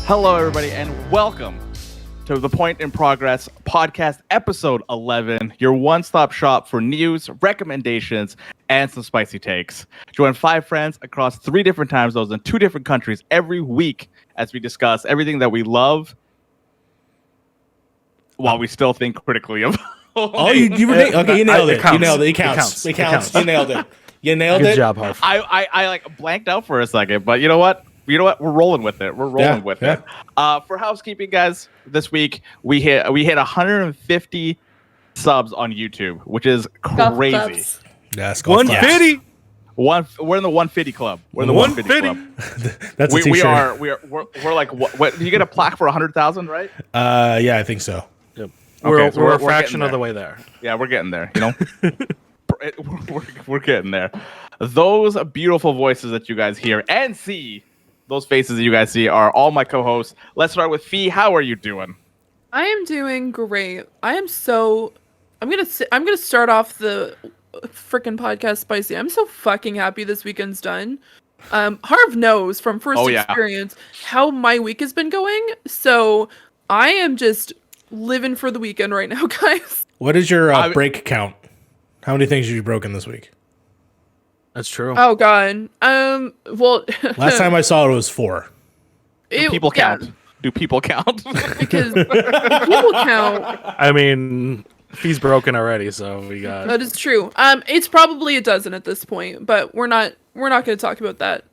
Hello, everybody, and welcome to the Point in Progress podcast, episode 11, your one-stop shop for news, recommendations, and some spicy takes. Join 5 friends across 3 different time zones in 2 different countries every week as we discuss everything that we love while we still think critically of. Oh, you nailed it. You nailed it. You nailed it. It counts. It counts. You nailed it. You nailed it. Good job, Harv. I like blanked out for a second, but you know what? We're rolling with it. We're rolling with it. For housekeeping, guys, this week we hit 150 subs on YouTube, which is crazy. Yes, 150. We're in the 150 club. We're in the 150 club. That's a t-shirt. We're like what? You get a plaque for 100,000, right? Yeah, I think so. Yep. Okay, We're a fraction of the way there. Yeah, we're getting there. You know, we're getting there. Those beautiful voices that you guys hear and see. Those faces that you guys see are all my co-hosts. Let's start with Fee. How are you doing? I am doing great. I'm gonna start off the freaking podcast spicy. I'm so fucking happy this weekend's done. Harv knows from first experience how my week has been going. So I am just living for the weekend right now, guys. What is your break count? How many things have you broken this week? That's true. Oh god. Well, last time I saw it was 4. Do people count? Do people count? Because people count. I mean, he's broken already, so we got. That is true. It's probably a dozen at this point, but we're not going to talk about that.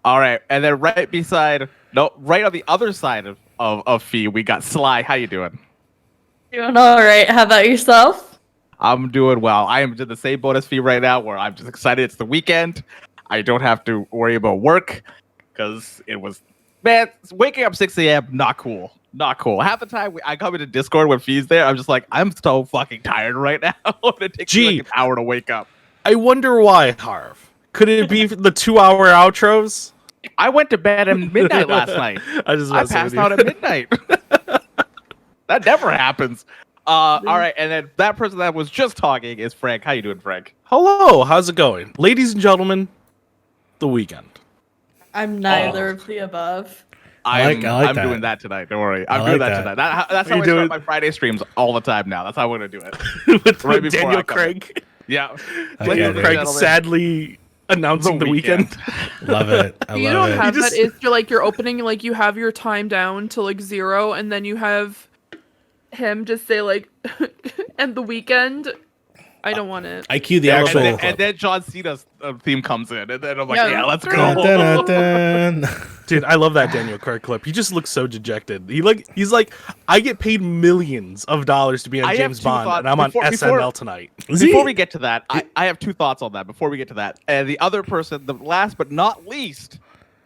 All right, and then right on the other side of Fee, we got Sly. How you doing? Doing all right. How about yourself? I'm doing well. I am in the same boat as Fee right now, where I'm just excited it's the weekend. I don't have to worry about work because waking up 6 a.m. not cool. Not cool. Half the time I come into Discord when Fee's there, I'm just like, I'm so fucking tired right now. It takes me like an hour to wake up. I wonder why, Harv. Could it be the 2-hour outros? I went to bed at midnight last night. I passed out at midnight. That never happens. All right, and then that person that was just talking is Frank. How you doing, Frank? Hello, how's it going? Ladies and gentlemen, the weekend. I'm neither of the above. I'm that. doing that tonight. Don't worry. I'm doing that tonight. That's how I start my Friday streams all the time now. That's how I'm going to do it. With Daniel Craig. Yeah. Daniel Craig sadly announcing the weekend. Love it. You don't have that. It's you're opening, like you have your time down to like 0, and then you have him just say like and the weekend. I don't want it. I cue the actual and then John Cena's theme comes in, and then I'm like, let's go. Dun, dun, dun. Dude, I love that Daniel Craig clip. He just looks so dejected. He's like, I get paid millions of dollars to be on James Bond, and I'm on SNL tonight. Before we get to that, I have 2 thoughts on that. Before we get to that, and the other person, the last but not least,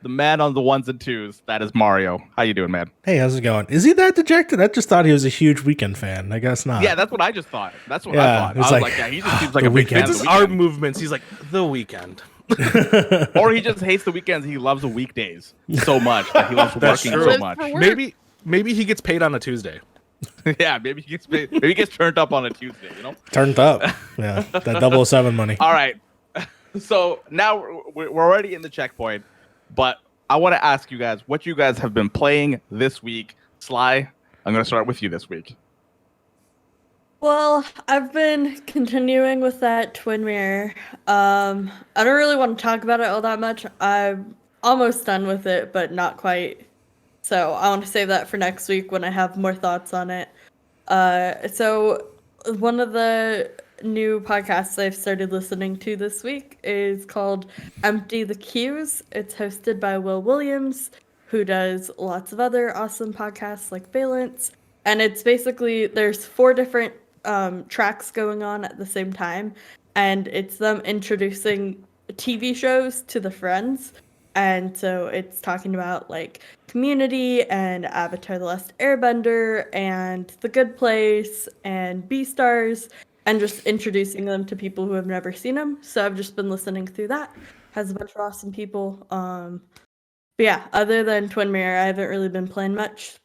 the man on the 1s and 2s, that is Mario. How you doing, man? Hey, how's it going? Is he that dejected? I just thought he was a huge Weekend fan. I guess not. Yeah, that's what I just thought. That's what I thought. I was like, he just seems like a big fan of It's his arm movements. He's like, the weekend. Or he just hates the weekends. He loves the weekdays so much that he loves working so much. Maybe he gets paid on a Tuesday. Yeah, maybe he gets paid. Maybe he gets turned up on a Tuesday. You know, turned up. Yeah, that 007 money. All right. So now we're already in the checkpoint, but I want to ask you guys what you guys have been playing this week. Sly, I'm going to start with you this week. Well, I've been continuing with that twin mirror. I don't really want to talk about it all that much. I'm almost done with it, but not quite. So I want to save that for next week when I have more thoughts on it. So one of the new podcasts I've started listening to this week is called Empty the Queues. It's hosted by Will Williams, who does lots of other awesome podcasts like Valence. And it's basically, there's 4 different tracks going on at the same time. And it's them introducing TV shows to the friends. And so it's talking about like Community and Avatar: The Last Airbender and The Good Place and Beastars, and just introducing them to people who have never seen them. So I've just been listening through that. Has a bunch of awesome people. But yeah, other than Twin Mirror, I haven't really been playing much.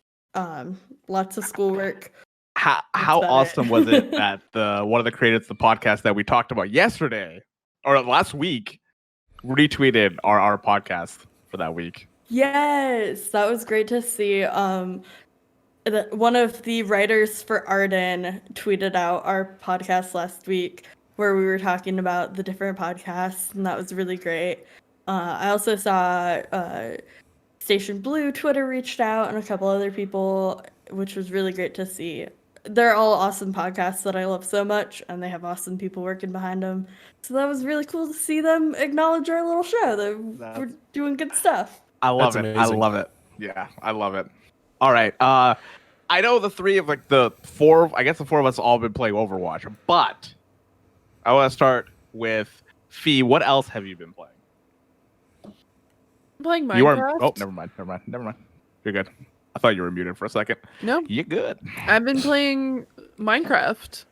Lots of schoolwork. How awesome was it that one of the creators of the podcast that we talked about yesterday or last week retweeted our podcast for that week? Yes, that was great to see. One of the writers for Arden tweeted out our podcast last week where we were talking about the different podcasts, and that was really great. I also saw Station Blue Twitter reached out and a couple other people, which was really great to see. They're all awesome podcasts that I love so much, and they have awesome people working behind them. So that was really cool to see them acknowledge our little show. We're doing good stuff. I love it. I love it. Yeah, I love it. All right. I know the three of the four. I guess the four of us all been playing Overwatch, but I want to start with Fee. What else have you been playing? Playing Minecraft. You are. Oh, never mind. You're good. I thought you were muted for a second. No, you're good. I've been playing Minecraft.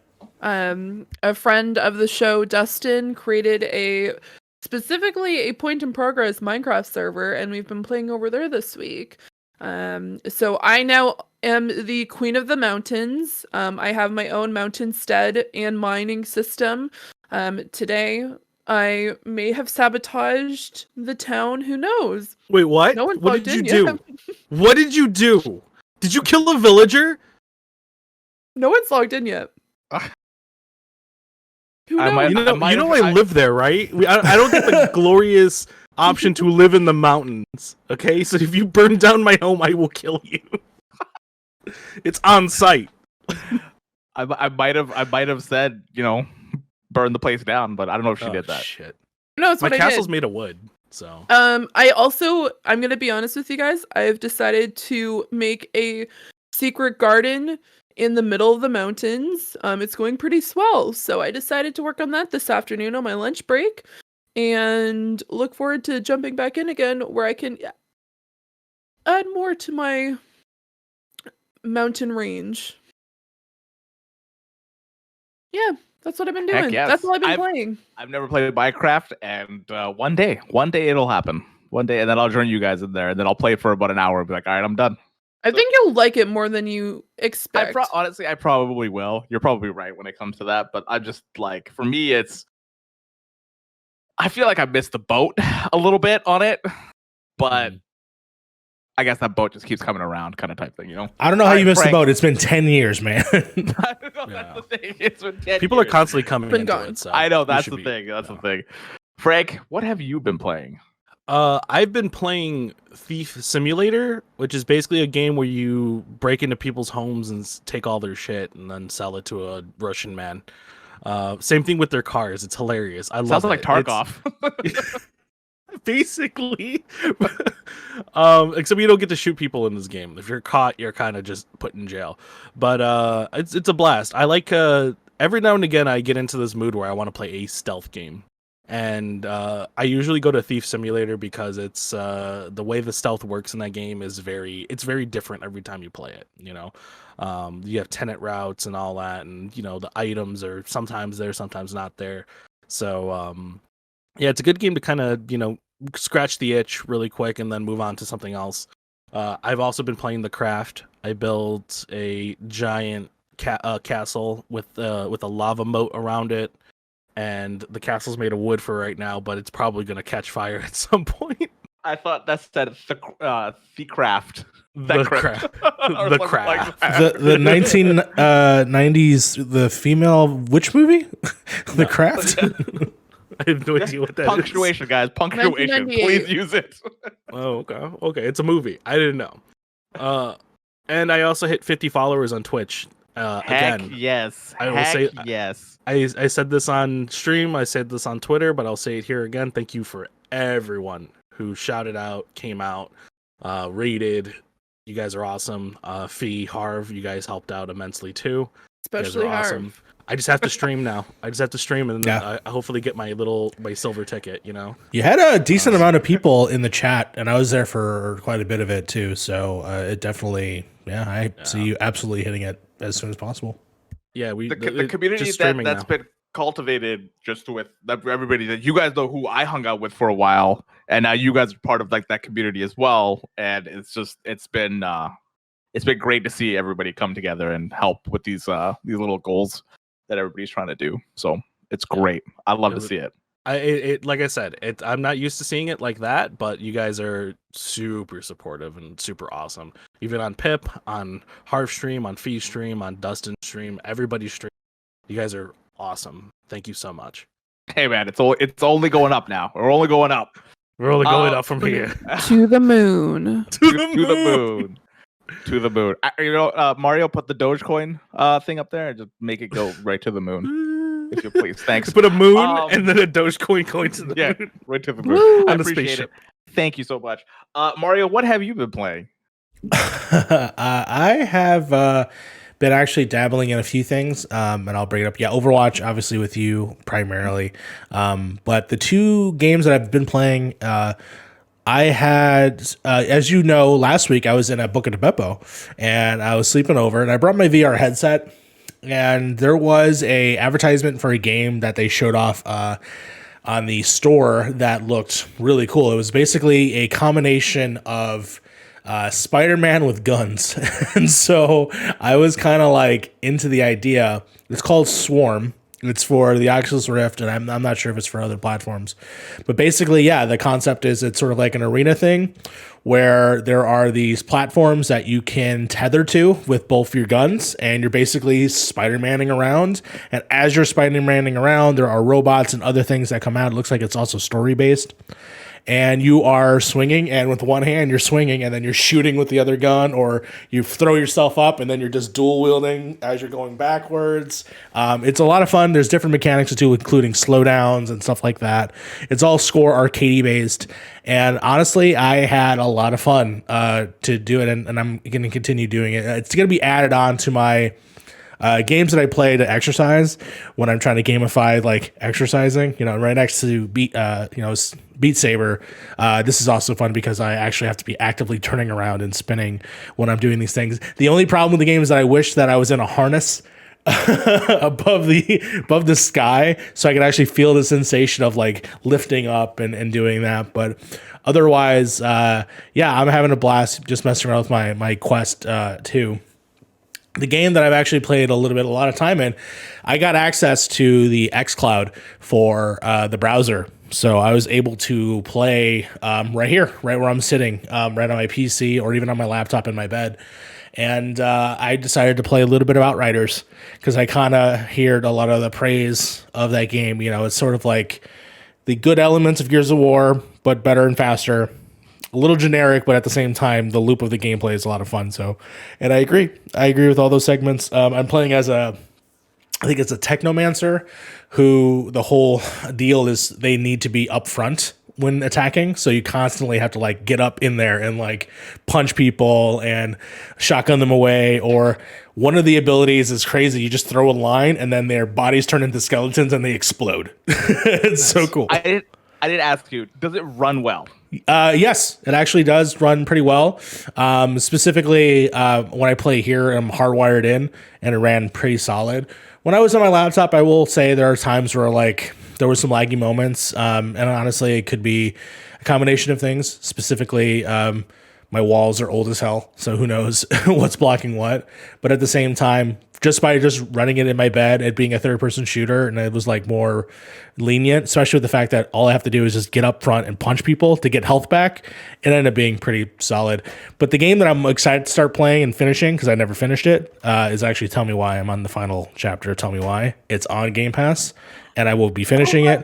A friend of the show, Dustin, created specifically a point-in-progress Minecraft server, and we've been playing over there this week. So I now am the queen of the mountains. I have my own mountain stead and mining system. Today, I may have sabotaged the town. Who knows? Wait, what? No one what did you do? What did you do? Did you kill a villager? No one's logged in yet. Who knows? I live there, right? I don't get the glorious option to live in the mountains. Okay, so if you burn down my home, I will kill you. It's on site. I might have said, burn the place down, but I don't know if she did that. Shit. No, it's my what castle's I did. made of wood, so. I'm gonna be honest with you guys. I've decided to make a secret garden in the middle of the mountains. It's going pretty swell, so I decided to work on that this afternoon on my lunch break, and look forward to jumping back in again where I can add more to my mountain range. Yeah, that's what I've been doing. Heck yes. That's all I've been playing. I've never played Minecraft, and one day it'll happen. One day, and then I'll join you guys in there, and then I'll play for about an hour and be like, all right, I'm done. I think you'll like it more than you expect. Honestly, I probably will. You're probably right when it comes to that, but I just for me, I feel like I missed the boat a little bit on it, but I guess that boat just keeps coming around, kind of type thing, I don't know how you missed the boat. It's been 10 years, man. I don't know, that's the thing. It's been 10 People years. are constantly coming into it. So I know, that's the thing. That's the thing. Frank, what have you been playing? I've been playing Thief Simulator, which is basically a game where you break into people's homes and take all their shit and then sell it to a Russian man. Same thing with their cars. It's hilarious. I love it. Sounds like Tarkov. Basically. Except you don't get to shoot people in this game. If you're caught, you're kind of just put in jail. But it's a blast. I like every now and again I get into this mood where I want to play a stealth game. And I usually go to Thief Simulator because it's the way the stealth works in that game is very different every time you play it. You have tenant routes and all that, and the items are sometimes there, sometimes not there. So yeah, it's a good game to kind of scratch the itch really quick and then move on to something else. I've also been playing The Craft. I built a giant castle with a lava moat around it. And the castle's made of wood for right now, but it's probably going to catch fire at some point. I thought that said the craft. The craft. The craft. The 1990s, the female witch movie? The Craft? I have no idea what that punctuation, is. Guys. Punctuation. Please use it. Oh, okay. Okay, it's a movie. I didn't know. And I also hit 50 followers on Twitch. Heck again, yes. I will say yes. I said this on stream. I said this on Twitter, but I'll say it here again. Thank you for everyone who shouted out, came out, rated. You guys are awesome. Fee, Harv, you guys helped out immensely too. Especially Harv. Awesome. I just have to stream now. I just have to stream and then I hopefully get my silver ticket. You had a decent amount of people in the chat, and I was there for quite a bit of it too. So it definitely, I see you absolutely hitting it as soon as possible. Yeah, the community that's been cultivated just with everybody that you guys know who I hung out with for a while, and now you guys are part of that community as well. And it's been great to see everybody come together and help with these little goals that everybody's trying to do. So it's great. I love to see it. Like I said, I'm not used to seeing it like that, but you guys are super supportive and super awesome. Even on PiP, on Harv stream, on Fee stream, on Dustin stream, everybody's stream. You guys are awesome. Thank you so much. Hey man, it's only going up now. We're only going up. We're only going up from here. To the moon. To the moon. To the moon. Mario, put the Dogecoin thing up there and just make it go right to the moon, if you please. Thanks. Put a moon and then a Dogecoin going to the moon. Right to the moon. I On a appreciate spaceship. it. Thank you so much. Mario, what have you been playing? I have been actually dabbling in a few things, and I'll bring it up. Yeah, Overwatch, obviously, with you primarily. But the two games that I've been playing, I had, as you know, last week I was in a Boca de Beppo, and I was sleeping over, and I brought my VR headset, and there was a advertisement for a game that they showed off on the store that looked really cool. It was basically a combination of Spider-Man with guns. And so I was kind of like into the idea. It's called Swarm. It's for the Oculus Rift, and I'm not sure if it's for other platforms. But basically, yeah, the concept is it's sort of like an arena thing where there are these platforms that you can tether to with both your guns, and you're basically Spider-Manning around. And as you're Spider-Manning around, there are robots and other things that come out. It looks like it's also story-based. And you are swinging, and with one hand you're swinging, and then you're shooting with the other gun, or you throw yourself up, and then you're just dual wielding as you're going backwards. It's a lot of fun. There's different mechanics to do, including slowdowns and stuff like that. It's all score arcade based, and honestly, I had a lot of fun to do it, and I'm going to continue doing it. It's going to be added on to my games that I play to exercise when I'm trying to gamify like exercising, right next to Beat Saber. This is also fun because I actually have to be actively turning around and spinning when I'm doing these things. The only problem with the game is that I wish that I was in a harness above the sky so I could actually feel the sensation of like lifting up and doing that. But otherwise, yeah, I'm having a blast just messing around with my Quest 2. The game that I've actually played a lot of time in, I got access to the xCloud for the browser. So I was able to play right here, right where I'm sitting, right on my PC or even on my laptop in my bed. And I decided to play a little bit of Outriders because I kind of heard a lot of the praise of that game. It's sort of like the good elements of Gears of War, but better and faster. A little generic, but at the same time, the loop of the gameplay is a lot of fun. And I agree with all those segments. I'm playing as I think it's a technomancer, who the whole deal is they need to be up front when attacking. So you constantly have to like get up in there and like punch people and shotgun them away. Or one of the abilities is crazy. You just throw a line and then their bodies turn into skeletons and they explode. It's so cool. I did ask you, does it run well? Yes, it actually does run pretty well. Specifically, when I play here, I'm hardwired in, and it ran pretty solid. When I was on my laptop, I will say there are times where like there were some laggy moments, and honestly, it could be a combination of things. Specifically, my walls are old as hell, so who knows what's blocking what. But at the same time, just by running it in my bed, it being a third-person shooter, and it was like more lenient, especially with the fact that all I have to do is just get up front and punch people to get health back. It ended up being pretty solid. But the game that I'm excited to start playing and finishing, because I never finished it, is actually Tell Me Why. I'm on the final chapter of Tell Me Why. It's on Game Pass, and I will be finishing it.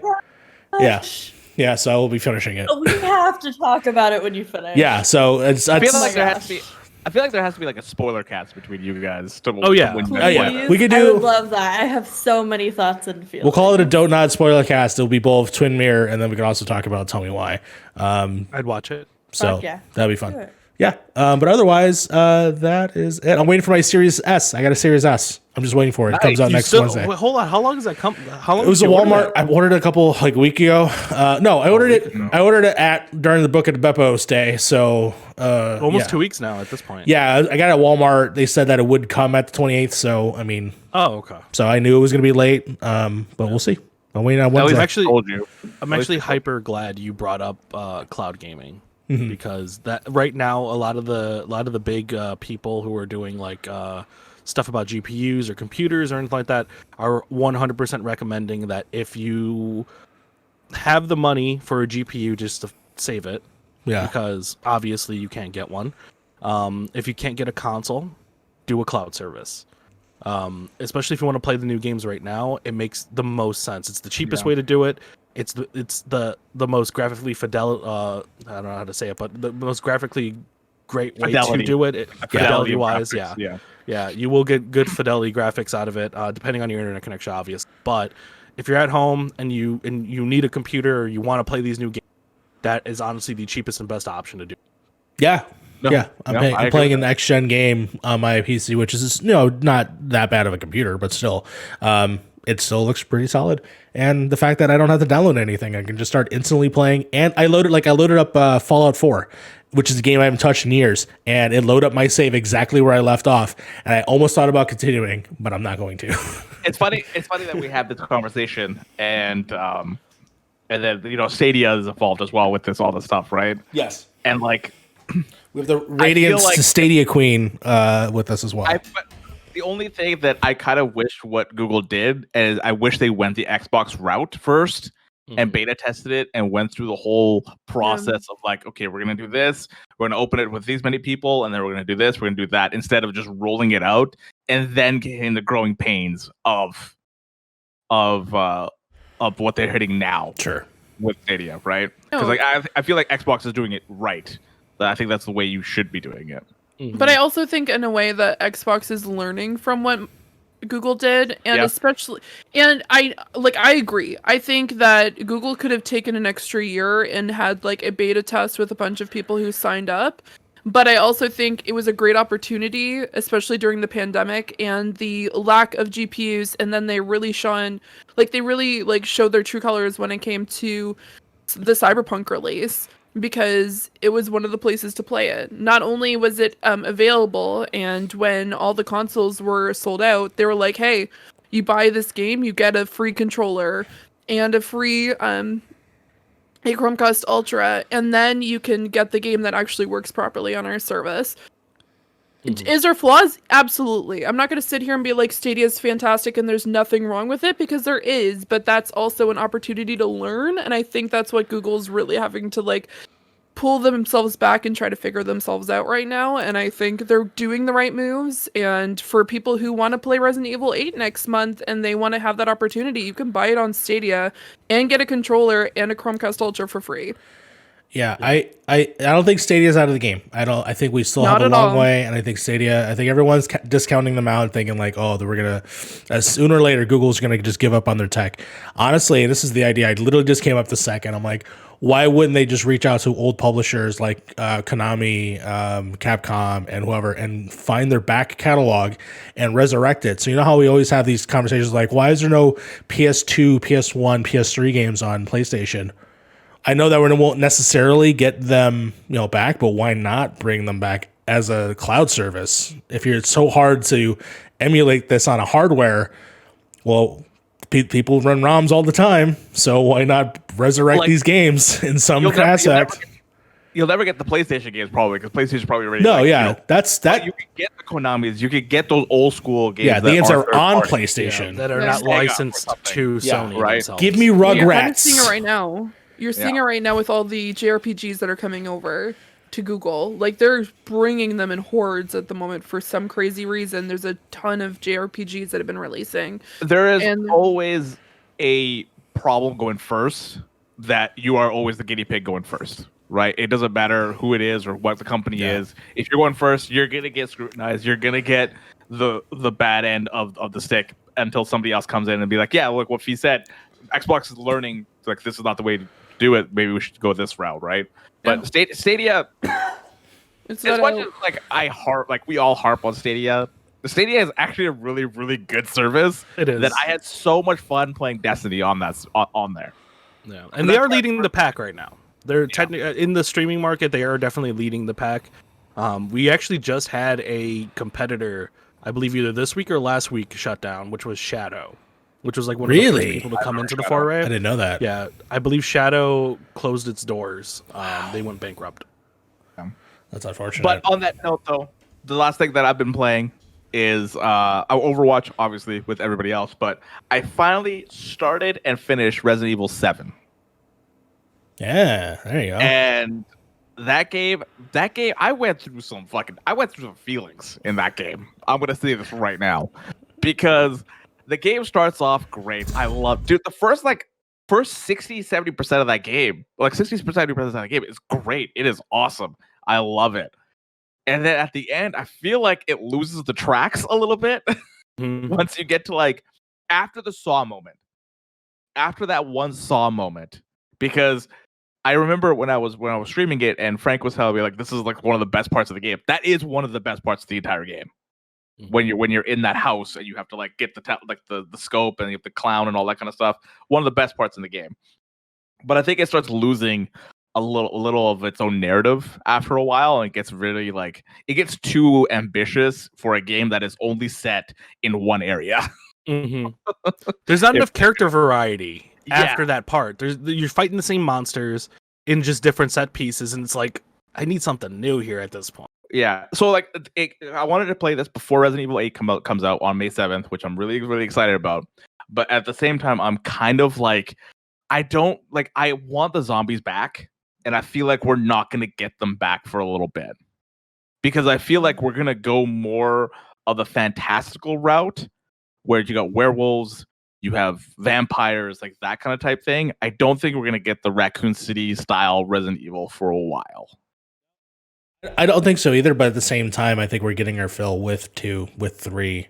Gosh. Yeah, so I will be finishing it. We have to talk about it when you finish. Yeah, so it's... I feel my like there has gosh. to be. I feel like there has to be like a spoiler cast between you guys. Oh, yeah. win Oh, that yeah. one. We could I do- would love that. I have so many thoughts and feelings. We'll call it a Don't Nod spoiler cast. It'll be both Twin Mirror, and then we can also talk about Tell Me Why. I'd watch it. So Fuck yeah. that'd be Do fun. it. Yeah, but otherwise, that is it. I'm waiting for my Series S. I got a Series S. I'm just waiting for it. It comes out next Wednesday. Wait, hold on. How long does that come? How long? It was a did you order Walmart. I ordered it a couple like a week ago. No, I ordered it. I ordered it during the Book of Beppo stay. So that? Almost yeah. 2 weeks now at this point. Yeah, I got it at Walmart. They said that it would come at the 28th. So I mean, Oh, okay. so I knew it was going to be late. But we'll see. I'm waiting on Wednesday. Told you. I'm actually hyper glad you brought up cloud gaming because that right now a lot of the big people who are doing like stuff about GPUs or computers or anything like that are 100% recommending that if you have the money for a GPU just to save it. Yeah. Because obviously you can't get one. If you can't get a console, do a cloud service. Especially if you want to play the new games right now, it makes the most sense. It's the cheapest way to do it. It's the most graphically I don't know how to say it, but the most graphically great way to do it. Fidelity wise, yeah, you will get good fidelity graphics out of it, depending on your internet connection, obviously. But if you're at home and you need a computer or you want to play these new games, that is honestly the cheapest and best option to do. Yeah. I'm playing an next-gen game on my PC, which is not that bad of a computer, but still, it still looks pretty solid. And the fact that I don't have to download anything, I can just start instantly playing. And I loaded up Fallout 4, which is a game I haven't touched in years, and it loaded up my save exactly where I left off. And I almost thought about continuing, but I'm not going to. It's funny that we have this conversation, and then Stadia is involved as well with all this stuff, right? Yes. And like, we have the Radiance Stadia Queen with us as well. But the only thing that I kind of wish what Google did is I wish they went the Xbox route first and beta tested it and went through the whole process of like, okay, we're going to do this. We're going to open it with these many people, and then we're going to do this. We're going to do that, instead of just rolling it out and then getting the growing pains of what they're hitting now. Sure. With Stadia, right? Because I feel like Xbox is doing it right. I think that's the way you should be doing it. But I also think in a way that Xbox is learning from what Google did, and especially, and I agree. I think that Google could have taken an extra year and had like a beta test with a bunch of people who signed up. But I also think it was a great opportunity, especially during the pandemic and the lack of GPUs. And then they really showed their true colors when it came to the Cyberpunk release, because it was one of the places to play it. Not only was it available, and when all the consoles were sold out, they were like, hey, you buy this game, you get a free controller and a free a Chromecast Ultra, and then you can get the game that actually works properly on our service. Is there flaws? Absolutely. I'm not going to sit here and be like Stadia is fantastic and there's nothing wrong with it, because there is, but that's also an opportunity to learn, and I think that's what Google's really having to like pull themselves back and try to figure themselves out right now. And I think they're doing the right moves, and for people who want to play Resident Evil 8 next month and they want to have that opportunity, you can buy it on Stadia and get a controller and a Chromecast Ultra for free. Yeah, I don't think Stadia's out of the game. I think we still have a long way, and I think everyone's discounting them out and thinking like, oh, we're gonna sooner or later Google's gonna just give up on their tech. Honestly, this is the idea. I literally just came up the second. I'm like, why wouldn't they just reach out to old publishers like Konami, Capcom, and whoever, and find their back catalog and resurrect it? So you know how we always have these conversations like, why is there no PS2, PS1, PS3 games on PlayStation? I know that we won't necessarily get them, back, but why not bring them back as a cloud service? If it's so hard to emulate this on a hardware, well, people run ROMs all the time, so why not resurrect these games in some aspect? You'll never get the PlayStation games probably, because PlayStation probably already. No, that's that. You can get the Konamis, you can get those old school games. Yeah, the games that are on PlayStation that are not licensed to Sony. Right. Themselves. Give me Rugrats. I'm seeing it right now. You're seeing it right now with all the JRPGs that are coming over to Google. Like, they're bringing them in hordes at the moment for some crazy reason. There's a ton of JRPGs that have been releasing. There is always a problem going first, that you are always the guinea pig going first, right? It doesn't matter who it is or what the company is. If you're going first, you're going to get scrutinized. You're going to get the bad end of the stick until somebody else comes in and be like, yeah, look what Fee said. Xbox is learning, like, this is not the way to do it. Maybe we should go this route, right? But Stadia, as much as we all harp on Stadia, the Stadia is actually a really, really good service. It is. That I had so much fun playing Destiny on there. Yeah, and they are leading the pack right now. They're technically in the streaming market. They are definitely leading the pack. We actually just had a competitor, I believe either this week or last week, shut down, which was Shadow. Which was like one of the first people to come into the foray. I didn't know that. Yeah, I believe Shadow closed its doors. They went bankrupt. That's unfortunate. But on that note, though, the last thing that I've been playing is Overwatch, obviously, with everybody else. But I finally started and finished Resident Evil 7. Yeah, there you go. And that game, I went through some feelings in that game. I'm gonna say this right now because the game starts off great. I love, dude, the first 60, 70% of that game, like 60, 70% of that game is great. It is awesome. I love it. And then at the end, I feel like it loses the tracks a little bit once you get to like after the saw moment. After that one saw moment, because I remember when I was streaming it and Frank was telling me like this is like one of the best parts of the game. That is one of the best parts of the entire game. When you're in that house and you have to like get the scope and you have the clown and all that kind of stuff. One of the best parts in the game. But I think it starts losing a little of its own narrative after a while, and it gets really like it gets too ambitious for a game that is only set in one area. There's not enough character variety after that part. You're fighting the same monsters in just different set pieces, and it's like I need something new here at this point. Yeah, so like I wanted to play this before Resident Evil 8 comes out on May 7th, which I'm really, really excited about. But at the same time, I'm kind of like, I want the zombies back, and I feel like we're not going to get them back for a little bit. Because I feel like we're going to go more of the fantastical route, where you got werewolves, you have vampires, like that kind of type thing. I don't think we're going to get the Raccoon City style Resident Evil for a while. I don't think so either, but at the same time, I think we're getting our fill with 2, with 3.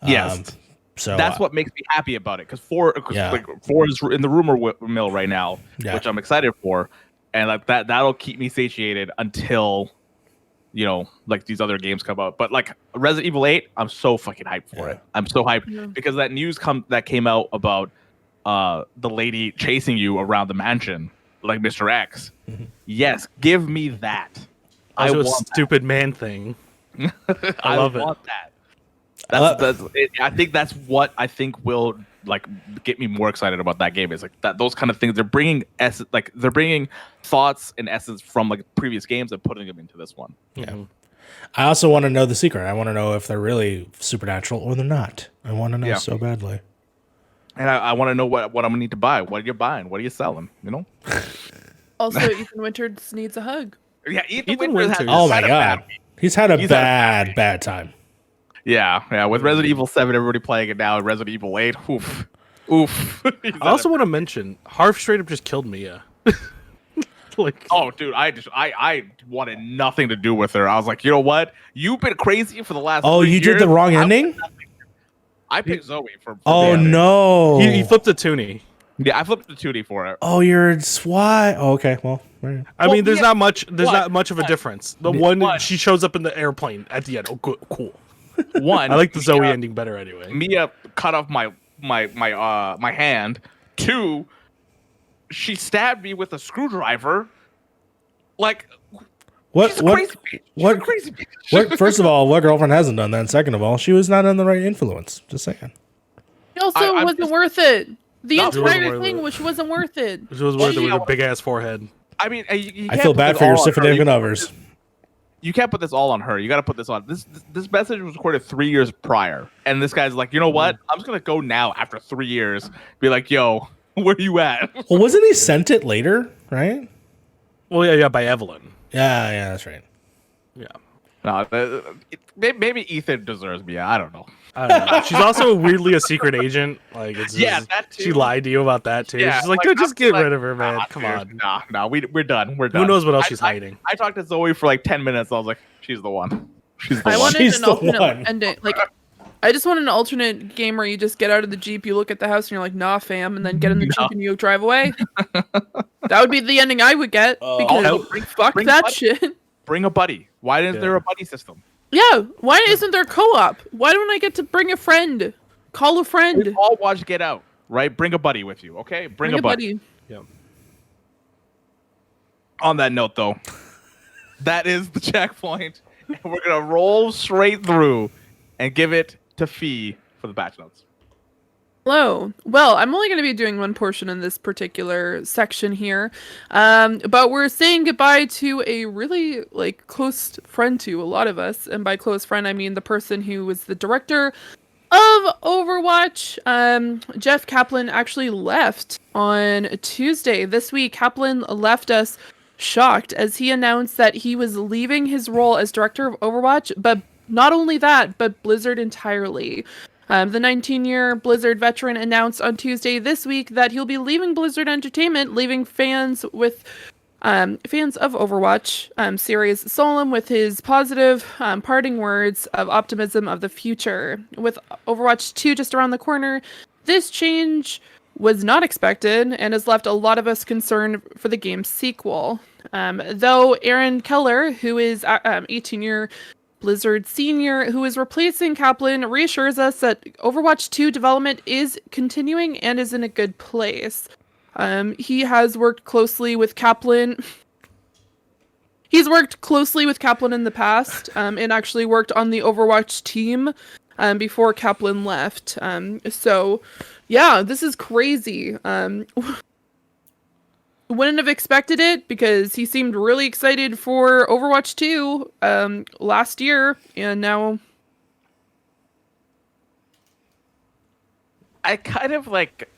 Yes. So that's what makes me happy about it, because 4 is in the rumor mill right now, which I'm excited for, and like that'll keep me satiated until like these other games come out. But like Resident Evil 8, I'm so fucking hyped for it. I'm so hyped because that news that came out about the lady chasing you around the mansion, like Mr. X. Yes, give me that. I want a stupid man thing. I love it. That. I think that's what I think will like get me more excited about that game. Is like that those kind of things. They're bringing thoughts and essence from like previous games and putting them into this one. Yeah. I also want to know the secret. I want to know if they're really supernatural or they're not. I want to know so badly. And I want to know what I'm gonna need to buy. What are you buying? What are you selling? Also, Ethan Winters needs a hug. Yeah, Ethan Winters. Oh my god, he's had a bad time. Yeah. With Resident Evil 7, everybody playing it now. Resident Evil 8, oof. I also want to mention, Harv straight up just killed Mia. Oh, dude, I wanted nothing to do with her. I was like, you know what? You've been crazy for the last. Oh, you did the wrong ending. I picked Zoe for no! He flipped a toonie. Yeah, I flipped the 2D for it. Oh, you're SWAT. Oh, okay, well. I mean, there's not much. There's not much of a difference. The one she shows up in the airplane at the end. Oh, good, cool. One, I like the Zoe ending better anyway. Mia cut off my hand. 2, she stabbed me with a screwdriver. Like, what? Crazy bitch. First of all, what girlfriend hasn't done that? And second of all, she was not in the right influence. Just saying. It also wasn't worth it. The entire thing, which wasn't worth it. Which was worth it with her big ass forehead. I mean, I feel bad for your significant others. You can't put this all on her. You got to put this on. This message was recorded 3 years prior, and this guy's like, you know what? I'm just gonna go now after 3 years. Be like, yo, where you at? Well, wasn't he sent it later, right? Well, yeah, by Evelyn. Yeah, that's right. Yeah. No, maybe Ethan deserves me. I don't know. She's also weirdly a secret agent. Like, that too. She lied to you about that too. Yeah, she's like, just get rid of her, man. Come on. Nah, we're done. We're done. Who knows what else she's hiding? I talked to Zoe for like 10 minutes. I was like, she's the one. I wanted an alternate ending. Like, I just want an alternate game where you just get out of the Jeep, you look at the house, and you're like, nah, fam, and then get in the Jeep and you drive away. That would be the ending I would get. Because fuck that shit. Bring a buddy. Why isn't there a buddy system? Yeah, why isn't there co-op? Why don't I get to bring a friend? Call a friend. We all watch Get Out, right? Bring a buddy with you, okay? Bring a buddy. Yeah. On that note, though, that is the checkpoint. And we're going to roll straight through and give it to Fee for the batch notes. Hello. Well, I'm only going to be doing one portion in this particular section here, but we're saying goodbye to a really close friend to a lot of us, and by close friend I mean the person who was the director of Overwatch, Jeff Kaplan actually left on Tuesday this week. Kaplan left us shocked as he announced that he was leaving his role as director of Overwatch, but not only that, but Blizzard entirely. The 19-year Blizzard veteran announced on Tuesday this week that he'll be leaving Blizzard Entertainment, leaving fans of Overwatch series solemn with his positive parting words of optimism of the future. With Overwatch 2 just around the corner, this change was not expected and has left a lot of us concerned for the game's sequel. Though Aaron Keller, who is 18-year Blizzard senior, who is replacing Kaplan, reassures us that Overwatch 2 development is continuing and is in a good place. He has worked closely with Kaplan. He's worked closely with Kaplan in the past, and actually worked on the Overwatch team before Kaplan left. So, yeah, this is crazy. Wouldn't have expected it because he seemed really excited for Overwatch 2 last year, and now I kind of like,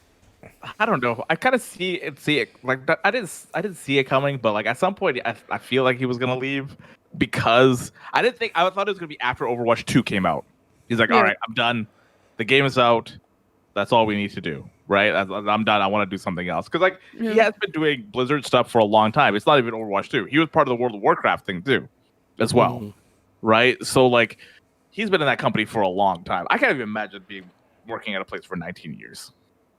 I don't know. I kind of see it like I didn't see it coming, but like at some point I feel like he was gonna leave because I thought it was gonna be after Overwatch 2 came out. He's like, all right, I'm done. The game is out. That's all we need to do, right? I'm done. I want to do something else because like he has been doing Blizzard stuff for a long time. It's not even Overwatch 2. He was part of the World of Warcraft thing too, as well, right? So like he's been in that company for a long time. I can't even imagine working at a place for 19 years.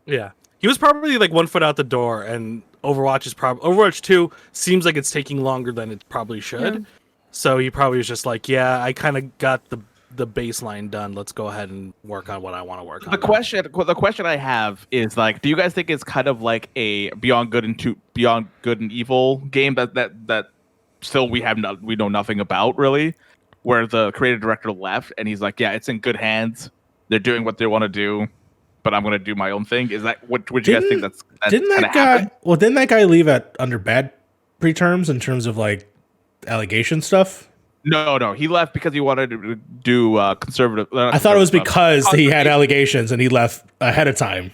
Yeah. He was probably like 1 foot out the door, and Overwatch 2 seems like it's taking longer than it probably should. Yeah. So he probably was just like, yeah, I kind of got the baseline done. Let's go ahead and work on what I want to work on. The question I have is like, do you guys think it's kind of like a Beyond Good and Evil game that still we know nothing about really, where the creative director left and he's like, yeah, it's in good hands. They're doing what they want to do, but I'm going to do my own thing. Is that what would you guys think that's didn't that guy happen? Well, didn't that guy leave under bad preterms in terms of like allegation stuff? No, he left because he wanted to do conservative. I thought it was because he had allegations and he left ahead of time.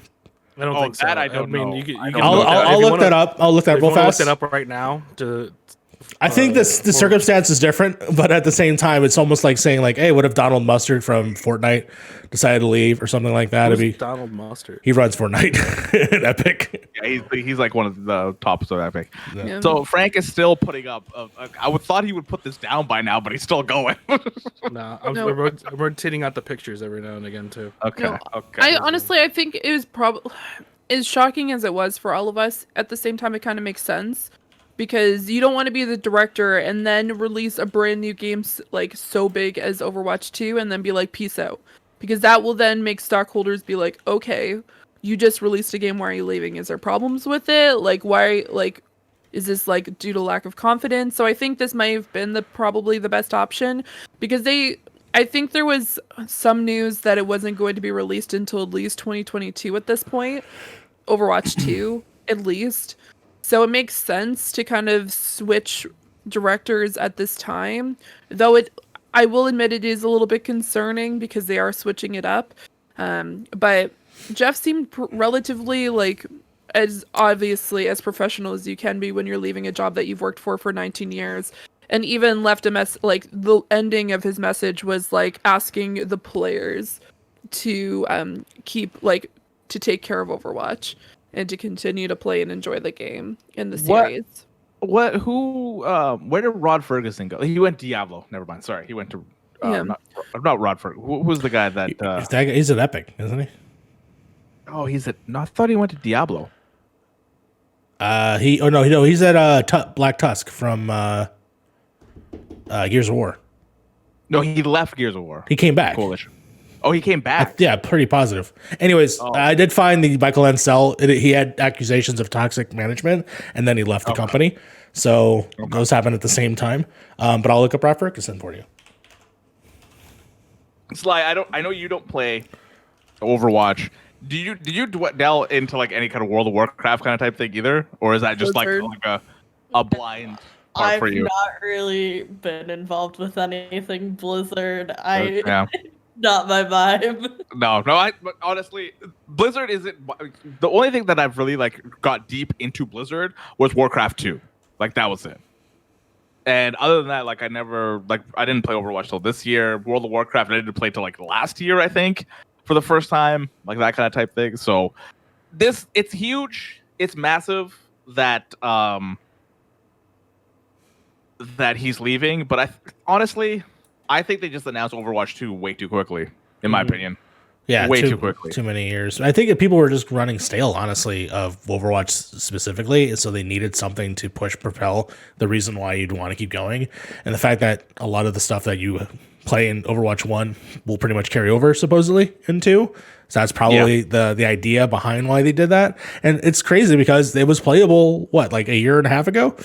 I don't think so. I don't know. I'll look that up. I'll look that real fast. Look it up right now. I think the circumstance is different, but at the same time, it's almost like saying like, "Hey, what if Donald Mustard from Fortnite decided to leave or something like that?" Who's Donald Mustard? He runs Fortnite in Epic. Yeah, he's like one of the tops of Epic. Yeah. So Frank is still putting up. I thought he would put this down by now, but he's still going. I'm rotating out the pictures every now and again too. Okay. No, Okay. I honestly think it was probably as shocking as it was for all of us. At the same time, it kind of makes sense. Because you don't want to be the director and then release a brand new game like so big as Overwatch 2 and then be like, peace out. Because that will then make stockholders be like, okay, you just released a game, why are you leaving? Is there problems with it? Like, why, like, is this like due to lack of confidence? So I think this might have been probably the best option because I think there was some news that it wasn't going to be released until at least 2022 at this point. Overwatch 2, at least. So it makes sense to kind of switch directors at this time, though I will admit it is a little bit concerning because they are switching it up. But Jeff seemed relatively like as obviously as professional as you can be when you're leaving a job that you've worked for 19 years. And even left like the ending of his message was like asking the players to keep like to take care of Overwatch. And to continue to play and enjoy the game in the series. Where did Rod Ferguson go? He went Diablo. Never mind. Sorry. He went to, not Rod Ferguson. Who's the guy that, he's at Epic, isn't he? Oh, I thought he went to Diablo. He's at Black Tusk from Gears of War. No, he left Gears of War. He came back. Coalition. Oh, he came back. Yeah, pretty positive. Anyways, I did find the Michael Ansel. He had accusations of toxic management, and then he left the company. So those happened at the same time. But I'll look up Rod Ferguson for you. Sly, I know you don't play Overwatch. Did you delve into like any kind of World of Warcraft kind of type thing either, or is that just like a blind? I've not really been involved with anything Blizzard. not my vibe. No. But honestly, Blizzard isn't. The only thing that I've really like got deep into Blizzard was Warcraft 2. Like that was it. And other than that, like I didn't play Overwatch till this year. World of Warcraft I didn't play till like last year, I think, for the first time, like that kind of type thing. So it's huge, it's massive that that he's leaving. But honestly, I think they just announced Overwatch 2 way too quickly, in my opinion. Yeah, way too quickly. Too many years. I think that people were just running stale, honestly, of Overwatch specifically. So they needed something to propel the reason why you'd want to keep going. And the fact that a lot of the stuff that you play in Overwatch 1 will pretty much carry over, supposedly, in 2. So that's probably the idea behind why they did that. And it's crazy because it was playable, like a year and a half ago?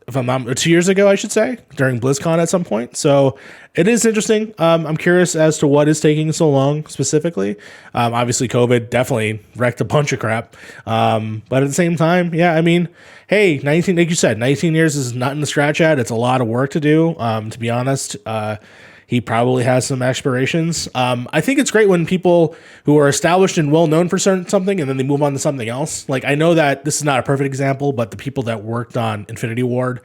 If I'm not 2 years ago, I should say, during BlizzCon at some point. So it is interesting. I'm curious as to what is taking so long specifically. Obviously, COVID definitely wrecked a bunch of crap. But at the same time, yeah, I mean, hey, 19, like you said, 19 years is nothing to scratch at. It's a lot of work to do, to be honest. He probably has some aspirations. I think it's great when people who are established and well known for something and then they move on to something else. Like I know that this is not a perfect example, but the people that worked on Infinity Ward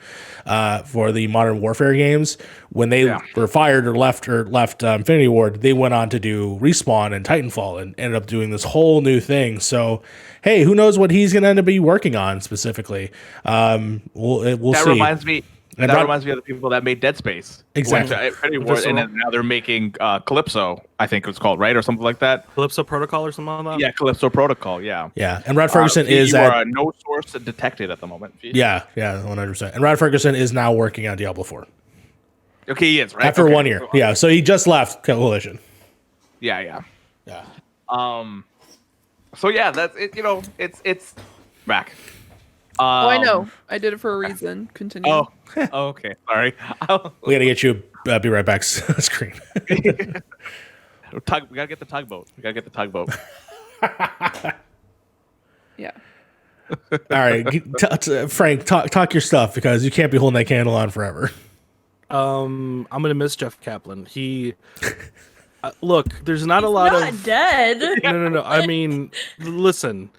for the Modern Warfare games, when they were fired or left Infinity Ward, they went on to do Respawn and Titanfall and ended up doing this whole new thing. So hey, who knows what he's going to end up working on specifically? We'll that see. Reminds me. That reminds me of the people that made Dead Space. Exactly. And then now they're making Calypso, I think it's called, right? Or something like that. Calypso Protocol or something like that? Yeah, Calypso Protocol, yeah. Yeah, and Rod Ferguson is at no source detected at the moment. Yeah, 100%. And Rod Ferguson is now working on Diablo 4. Okay, he is, right? After 1 year. Yeah, so he just left Coalition. Yeah. So yeah, that's it, it's back. I know. I did it for a reason. Continue. Oh, okay. Sorry. We gotta get you a Be Right Back screen. We gotta get the tugboat. Yeah. All right, Frank, talk your stuff because you can't be holding that candle on forever. I'm gonna miss Jeff Kaplan. He look. There's not a lot Not of dead. No. I mean, listen.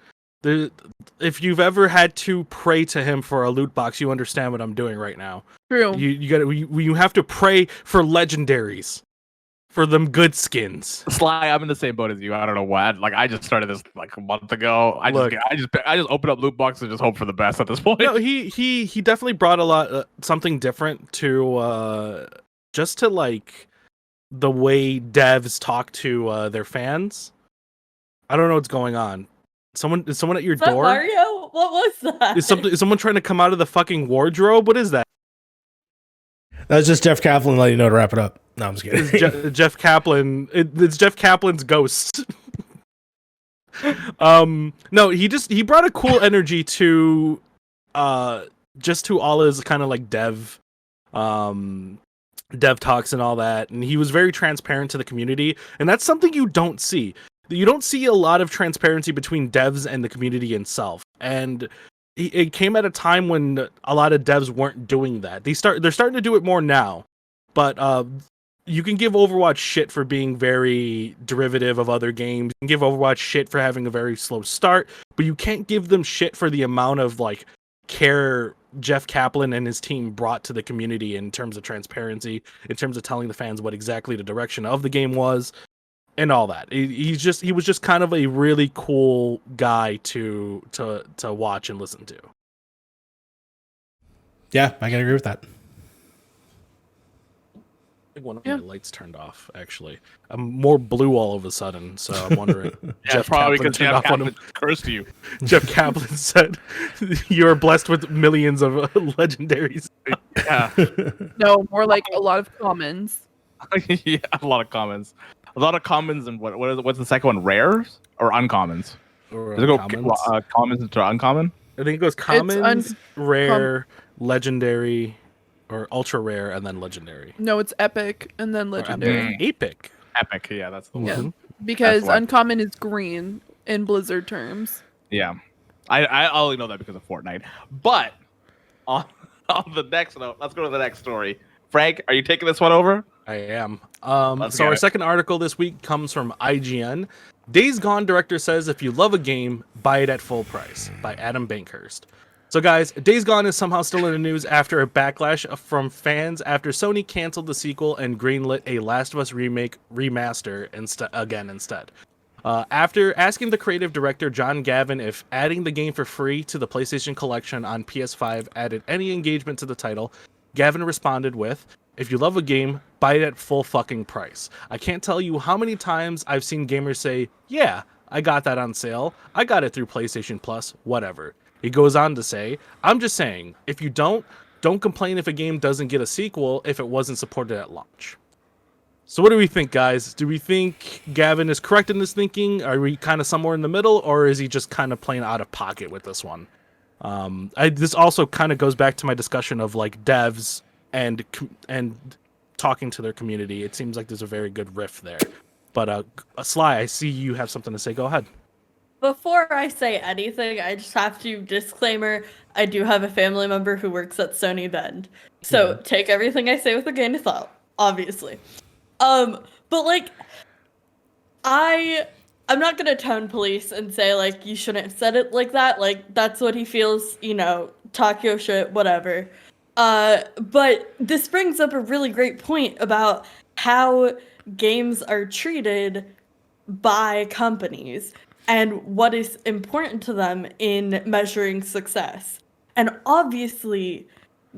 If you've ever had to pray to him for a loot box, you understand what I'm doing right now. True. You have to pray for legendaries, for them good skins. Sly, I'm in the same boat as you. I don't know what. Like I just started this like a month ago. I just open up loot boxes and just hope for the best at this point. No, he definitely brought a lot something different to just to like the way devs talk to their fans. I don't know what's going on. Is someone at your door? Mario? What was that? Is someone trying to come out of the fucking wardrobe? What is that? That was just Jeff Kaplan letting you know to wrap it up. No, I'm just kidding. It's Jeff Kaplan. It's Jeff Kaplan's ghost. No, he brought a cool energy to just to all his kind of like dev talks and all that, and he was very transparent to the community, and that's something you don't see. You don't see a lot of transparency between devs and the community itself, and it came at a time when a lot of devs weren't doing that. They're starting to do it more now, but you can give Overwatch shit for being very derivative of other games. You can give Overwatch shit for having a very slow start, but you can't give them shit for the amount of like care Jeff Kaplan and his team brought to the community in terms of transparency, in terms of telling the fans what exactly the direction of the game was. And all that. He was just kind of a really cool guy to watch and listen to. Yeah, I can agree with that. I think one of my lights turned off, actually. I'm more blue all of a sudden, so I'm wondering. Jeff probably because Jeff Kaplan cursed you. Jeff Kaplan said, "You're blessed with millions of legendaries." Yeah. No, more like a lot of commons. Yeah, a lot of commons. A lot of commons and what's the second one? Rares or uncommons? Or Does it go commons into uncommon? I think it goes commons, rare, legendary, or ultra rare, and then legendary. No, it's epic and then legendary. Epic. Epic, yeah, that's the one. Yeah, because That's why. uncommon is green in Blizzard terms. Yeah, I only know that because of Fortnite. But on the next note, let's go to the next story. Frank, are you taking this one over? I am. Let's So get our it. second article this week comes from IGN. Days Gone director says if you love a game, buy it at full price, by Adam Bankhurst. So guys, Days Gone is somehow still in the news after a backlash from fans after Sony canceled the sequel and greenlit a Last of Us remake remaster instead. After asking the creative director John Gavin if adding the game for free to the PlayStation Collection on PS5 added any engagement to the title, Gavin responded with, "If you love a game, buy it at full fucking price. I can't tell you how many times I've seen gamers say, yeah, I got that on sale. I got it through PlayStation Plus, whatever." He goes on to say, "I'm just saying, if you don't complain if a game doesn't get a sequel if it wasn't supported at launch." So what do we think, guys? Do we think Gavin is correct in his thinking? Are we kind of somewhere in the middle, or is he just kind of playing out of pocket with this one? This also kind of goes back to my discussion of like devs and talking to their community. It seems like there's a very good riff there. But Sly, I see you have something to say. Go ahead. Before I say anything, I just have to disclaimer, I do have a family member who works at Sony Bend. So take everything I say with a grain of salt, obviously. But like I'm not gonna tone police and say like you shouldn't have said it like that. Like that's what he feels, talk your shit, whatever. But this brings up a really great point about how games are treated by companies and what is important to them in measuring success. And obviously,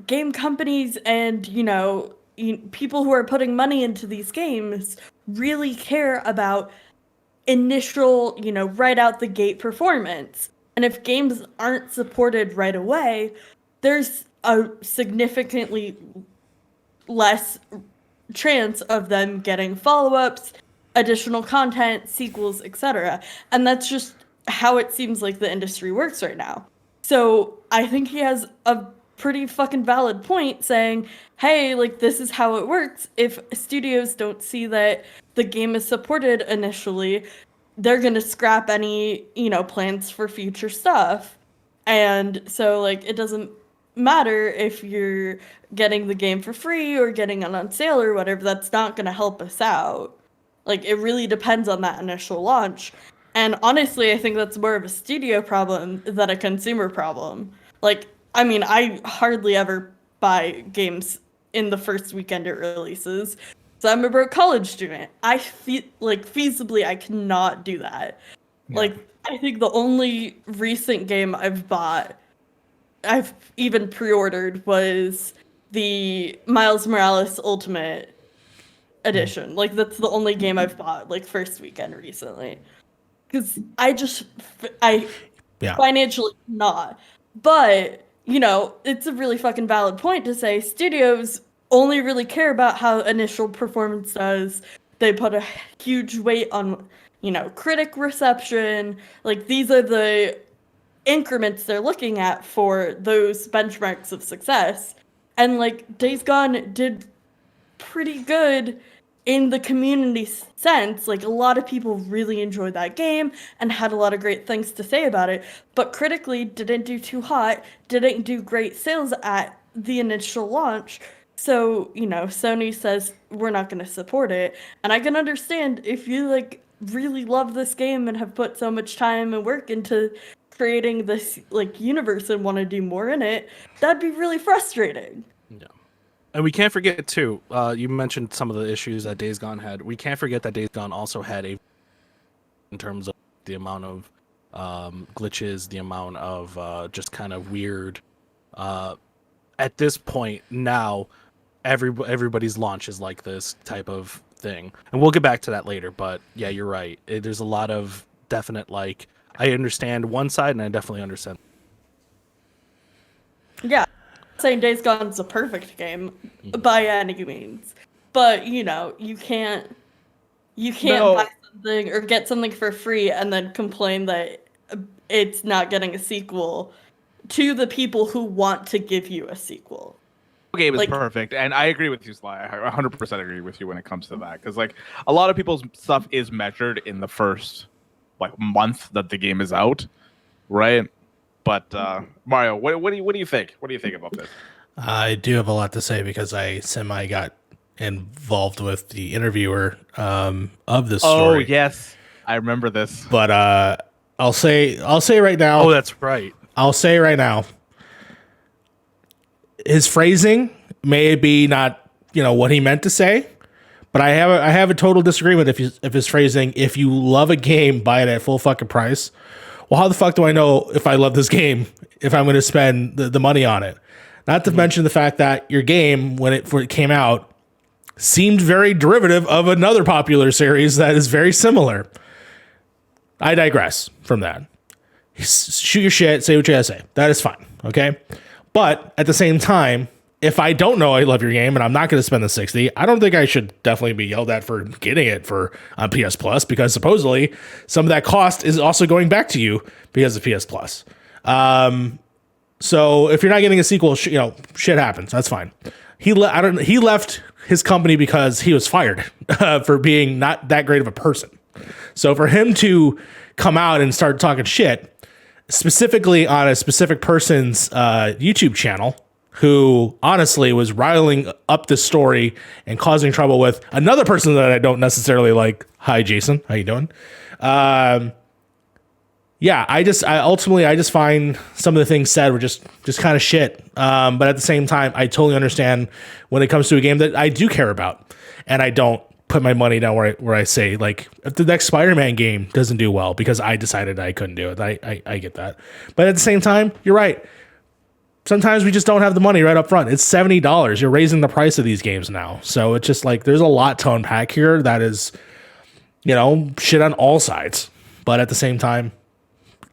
game companies and, people who are putting money into these games really care about initial, right out the gate performance. And if games aren't supported right away, there's a significantly less chance of them getting follow-ups, additional content, sequels, etc. And that's just how it seems like the industry works right now. So I think he has a pretty fucking valid point saying, hey, like this is how it works. If studios don't see that the game is supported initially, they're gonna scrap any, plans for future stuff. And so like it doesn't matter if you're getting the game for free or getting it on sale or whatever, that's not gonna help us out. Like, it really depends on that initial launch. And honestly, I think that's more of a studio problem than a consumer problem. Like, I mean, I hardly ever buy games in the first weekend it releases. So I'm a broke college student. I feel like feasibly I cannot do that. Yeah. Like, I think the only recent game I've bought, I've even pre-ordered, was the Miles Morales Ultimate Edition. Like that's the only game I've bought like first weekend recently, because I financially not. But it's a really fucking valid point to say studios only really care about how initial performance does. They put a huge weight on critic reception. Like these are the increments they're looking at for those benchmarks of success. And like Days Gone did pretty good in the community sense. Like a lot of people really enjoyed that game and had a lot of great things to say about it, but critically didn't do too hot, didn't do great sales at the initial launch. So, Sony says we're not going to support it. And I can understand if you like really love this game and have put so much time and work into creating this like universe and want to do more in it, that'd be really frustrating. Yeah. And we can't forget too, you mentioned some of the issues that Days Gone had. We can't forget that Days Gone also had in terms of the amount of glitches, the amount of just kind of weird. At this point now, everybody's launch is like this type of thing, and we'll get back to that later. But yeah, you're right. There's a lot of definite like. I understand one side, and I definitely understand. Yeah, I'm not saying Days Gone's a perfect game by any means, but you can't buy something or get something for free and then complain that it's not getting a sequel to the people who want to give you a sequel. The game is perfect, and I agree with you, Sly. I 100% agree with you when it comes to that, because like a lot of people's stuff is measured in the first month that the game is out, right? But Mario, what do you think? What do you think about this? I do have a lot to say because I got involved with the interviewer of this Oh story. yes, I remember this. But I'll say right now. Oh, that's right. I'll say right now. His phrasing may be not, what he meant to say, but I have a total disagreement if his phrasing. If you love a game, buy it at full fucking price. Well, how the fuck do I know if I love this game if I'm going to spend the money on it? Not to mention the fact that your game, when it came out, seemed very derivative of another popular series that is very similar. I digress from that. Shoot your shit, say what you gotta say. That is fine, okay? But at the same time, if I don't know I love your game and I'm not going to spend the $60, I don't think I should definitely be yelled at for getting it on PS Plus, because supposedly some of that cost is also going back to you because of PS Plus. So if you're not getting a sequel, shit happens. That's fine. He left his company because he was fired for being not that great of a person. So for him to come out and start talking shit, specifically on a specific person's YouTube channel, who honestly was riling up the story and causing trouble with another person that I don't necessarily like. Hi, Jason. How you doing? Yeah, I just find some of the things said were just kind of shit. But at the same time, I totally understand when it comes to a game that I do care about, and I don't put my money down where I say, like, if the next Spider-Man game doesn't do well because I decided I couldn't do it, I get that. But at the same time, you're right. Sometimes we just don't have the money right up front. It's $70. You're raising the price of these games now. So it's just like, there's a lot to unpack here that is, shit on all sides. But at the same time,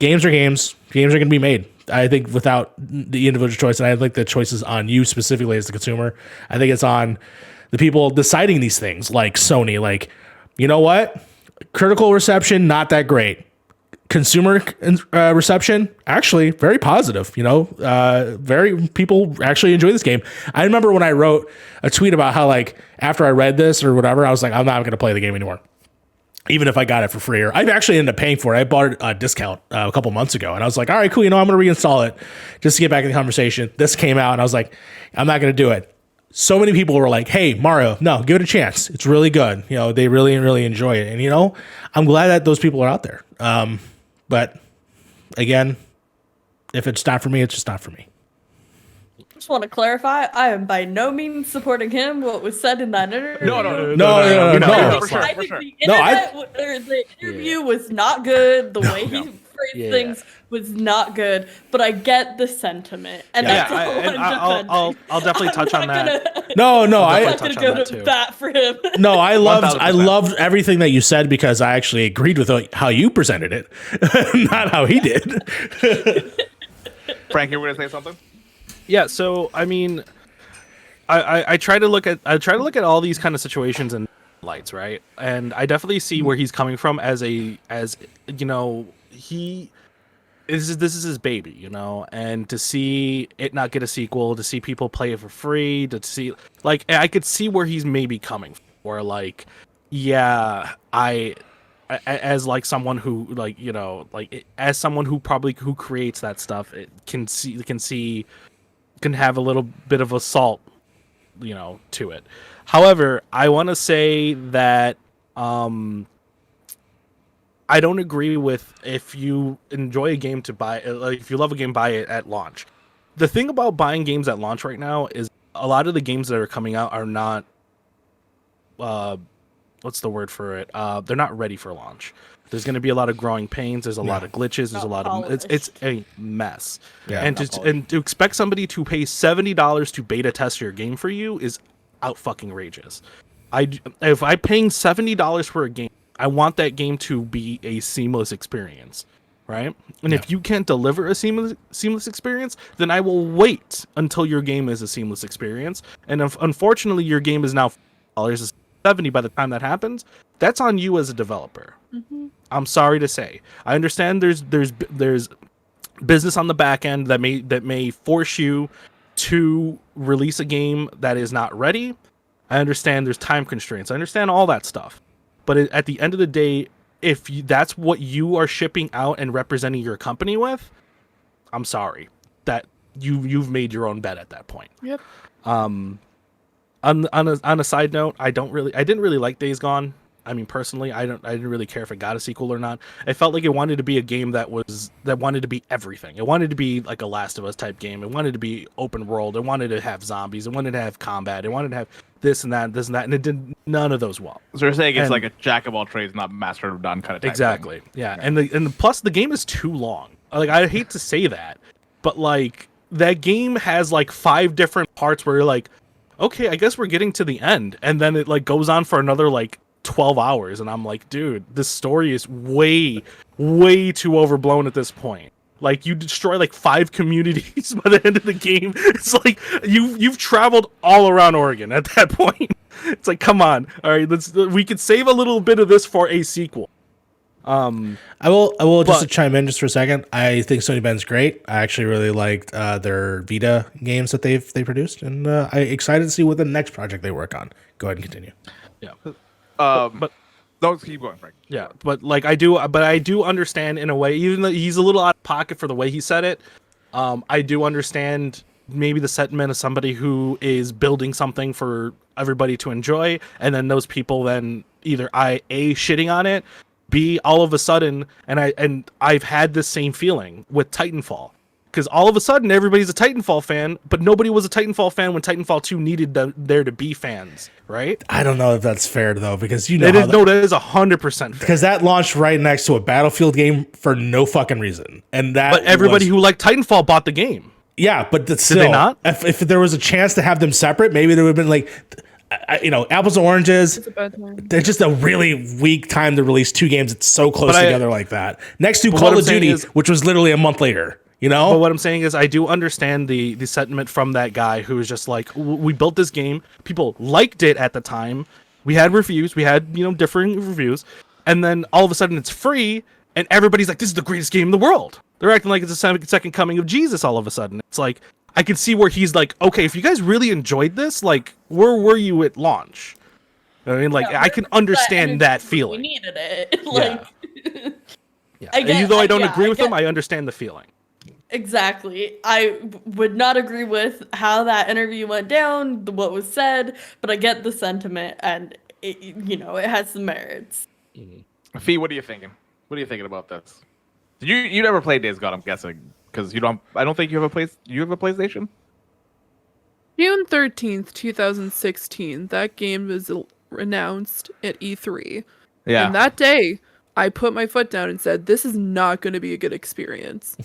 games are games. Games are going to be made. I think without the individual choice, and I think the choice is on you specifically as the consumer. I think it's on the people deciding these things, like Sony. Like, you know what? Critical reception, not that great. Consumer reception, actually very positive. Very people actually enjoy this game. I remember when I wrote a tweet about how, like, after I read this or whatever, I was like, I'm not going to play the game anymore, even if I got it for free. Or I've actually ended up paying for it. I bought it a discount a couple months ago, and I was like, all right, cool. I'm going to reinstall it just to get back in the conversation. This came out, and I was like, I'm not going to do it. So many people were like, hey, Mario, no, give it a chance. It's really good. They really, really enjoy it. And, I'm glad that those people are out there. But again, if it's not for me, it's just not for me. Just want to clarify, I am by no means supporting him. What was said in that interview? No. For sure. I think the interview was not good. The way he phrased things was not good. But I get the sentiment, and that's all I'll definitely touch on that. I'm not gonna go to bat for him. No, I loved everything that you said, because I actually agreed with how you presented it, not how he did. Frank, you were gonna say something? Yeah, so I mean, I try to look at all these kind of situations in lights, right? And I definitely see where he's coming from as this is his baby, and to see it not get a sequel, to see people play it for free, to see, like, I could see where he's maybe coming from, or like, yeah, as like someone who, like, as someone who creates that stuff, it can have a little bit of assault, to it. However, I want to say that I don't agree with, if you enjoy a game to buy, like, if you love a game, buy it at launch. The thing about buying games at launch right now is a lot of the games that are coming out are not, what's the word for it? They're not ready for launch. There's going to be a lot of growing pains. There's a lot of glitches. There's a lot of it's a mess. Yeah, and to expect somebody to pay $70 to beta test your game for you is out fucking outrageous. If I'm paying $70 for a game, I want that game to be a seamless experience, right? And if you can't deliver a seamless experience, then I will wait until your game is a seamless experience. And if unfortunately your game is now $70 by the time that happens, that's on you as a developer. Mm-hmm. I'm sorry to say. I understand there's business on the back end that may force you to release a game that is not ready. I understand there's time constraints. I understand all that stuff. But at the end of the day, if that's what you are shipping out and representing your company with, I'm sorry that you've made your own bet at that point. Yep. On a side note, I didn't really like Days Gone. I mean, personally, I didn't really care if it got a sequel or not. It felt like it wanted to be a game that wanted to be everything. It wanted to be like a Last of Us type game. It wanted to be open world. It wanted to have zombies. It wanted to have combat. It wanted to have this and that, and it did none of those well. So you're saying it's like a jack of all trades, not master of none kind of type Exactly. thing. Yeah, okay. and plus the game is too long. Like, I hate to say that, but like that game has like 5 different parts where you're like, okay, I guess we're getting to the end, and then it like goes on for another like 12 hours, and I'm like, dude, this story is way too overblown at this point. Like, you destroy like 5 communities by the end of the game. It's like you've traveled all around Oregon at that point. It's like, come on, all right, we could save a little bit of this for a sequel. I will just to chime in just for a second. I think Sony Ben's great. I actually really liked their Vita games that they produced, and I'm excited to see what the next project they work on. Go ahead and continue. Yeah. But don't keep going, Frank. Yeah, but like I do understand in a way, even though he's a little out of pocket for the way he said it. I do understand maybe the sentiment of somebody who is building something for everybody to enjoy, and then those people then either shitting on it, B, all of a sudden, and I've had this same feeling with Titanfall. Because all of a sudden, everybody's a Titanfall fan, but nobody was a Titanfall fan when Titanfall 2 needed there to be fans, right? I don't know if that's fair, though, because that is 100% fair. Because that launched right next to a Battlefield game for no fucking reason. But everybody who liked Titanfall bought the game. Yeah, but still, did they not? If there was a chance to have them separate, maybe there would have been like, apples and oranges. It's a bad time. They're just a really weak time to release 2 games that's so close together like that. Next to Call of Duty, which was literally a month later. But what I'm saying is I do understand the sentiment from that guy who was just like, we built this game, people liked it at the time, we had reviews, we had differing reviews, and then all of a sudden it's free, and everybody's like, this is the greatest game in the world. They're acting like it's the second coming of Jesus all of a sudden. It's like, I can see where he's like, okay, if you guys really enjoyed this, like, where were you at launch? I mean, like, I can understand that feeling. We needed it. Like, yeah. Even though I don't agree with him, I understand the feeling. Exactly. I would not agree with how that interview went down, what was said, but I get the sentiment, and it has some merits. Fee, what are you thinking? What are you thinking about this? You never played Days Gone, I'm guessing, because I don't think you have a PlayStation. June 13th, 2016. That game was announced at E3. Yeah. And that day, I put my foot down and said, this is not going to be a good experience.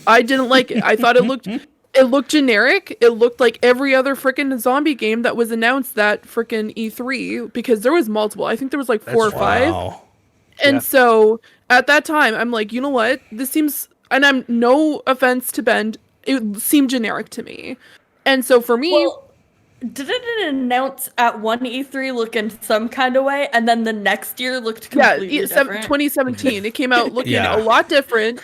I didn't like it. I thought it looked generic. It looked like every other freaking zombie game that was announced that freaking E3, because there was multiple. I think there was like 4 or 5. And so at that time, I'm like, you know what? This seems, and I'm no offense to Ben, it seemed generic to me. And so for me, didn't it announce at one E3 looking some kind of way, and then the next year looked completely different? 2017. It came out looking a lot different,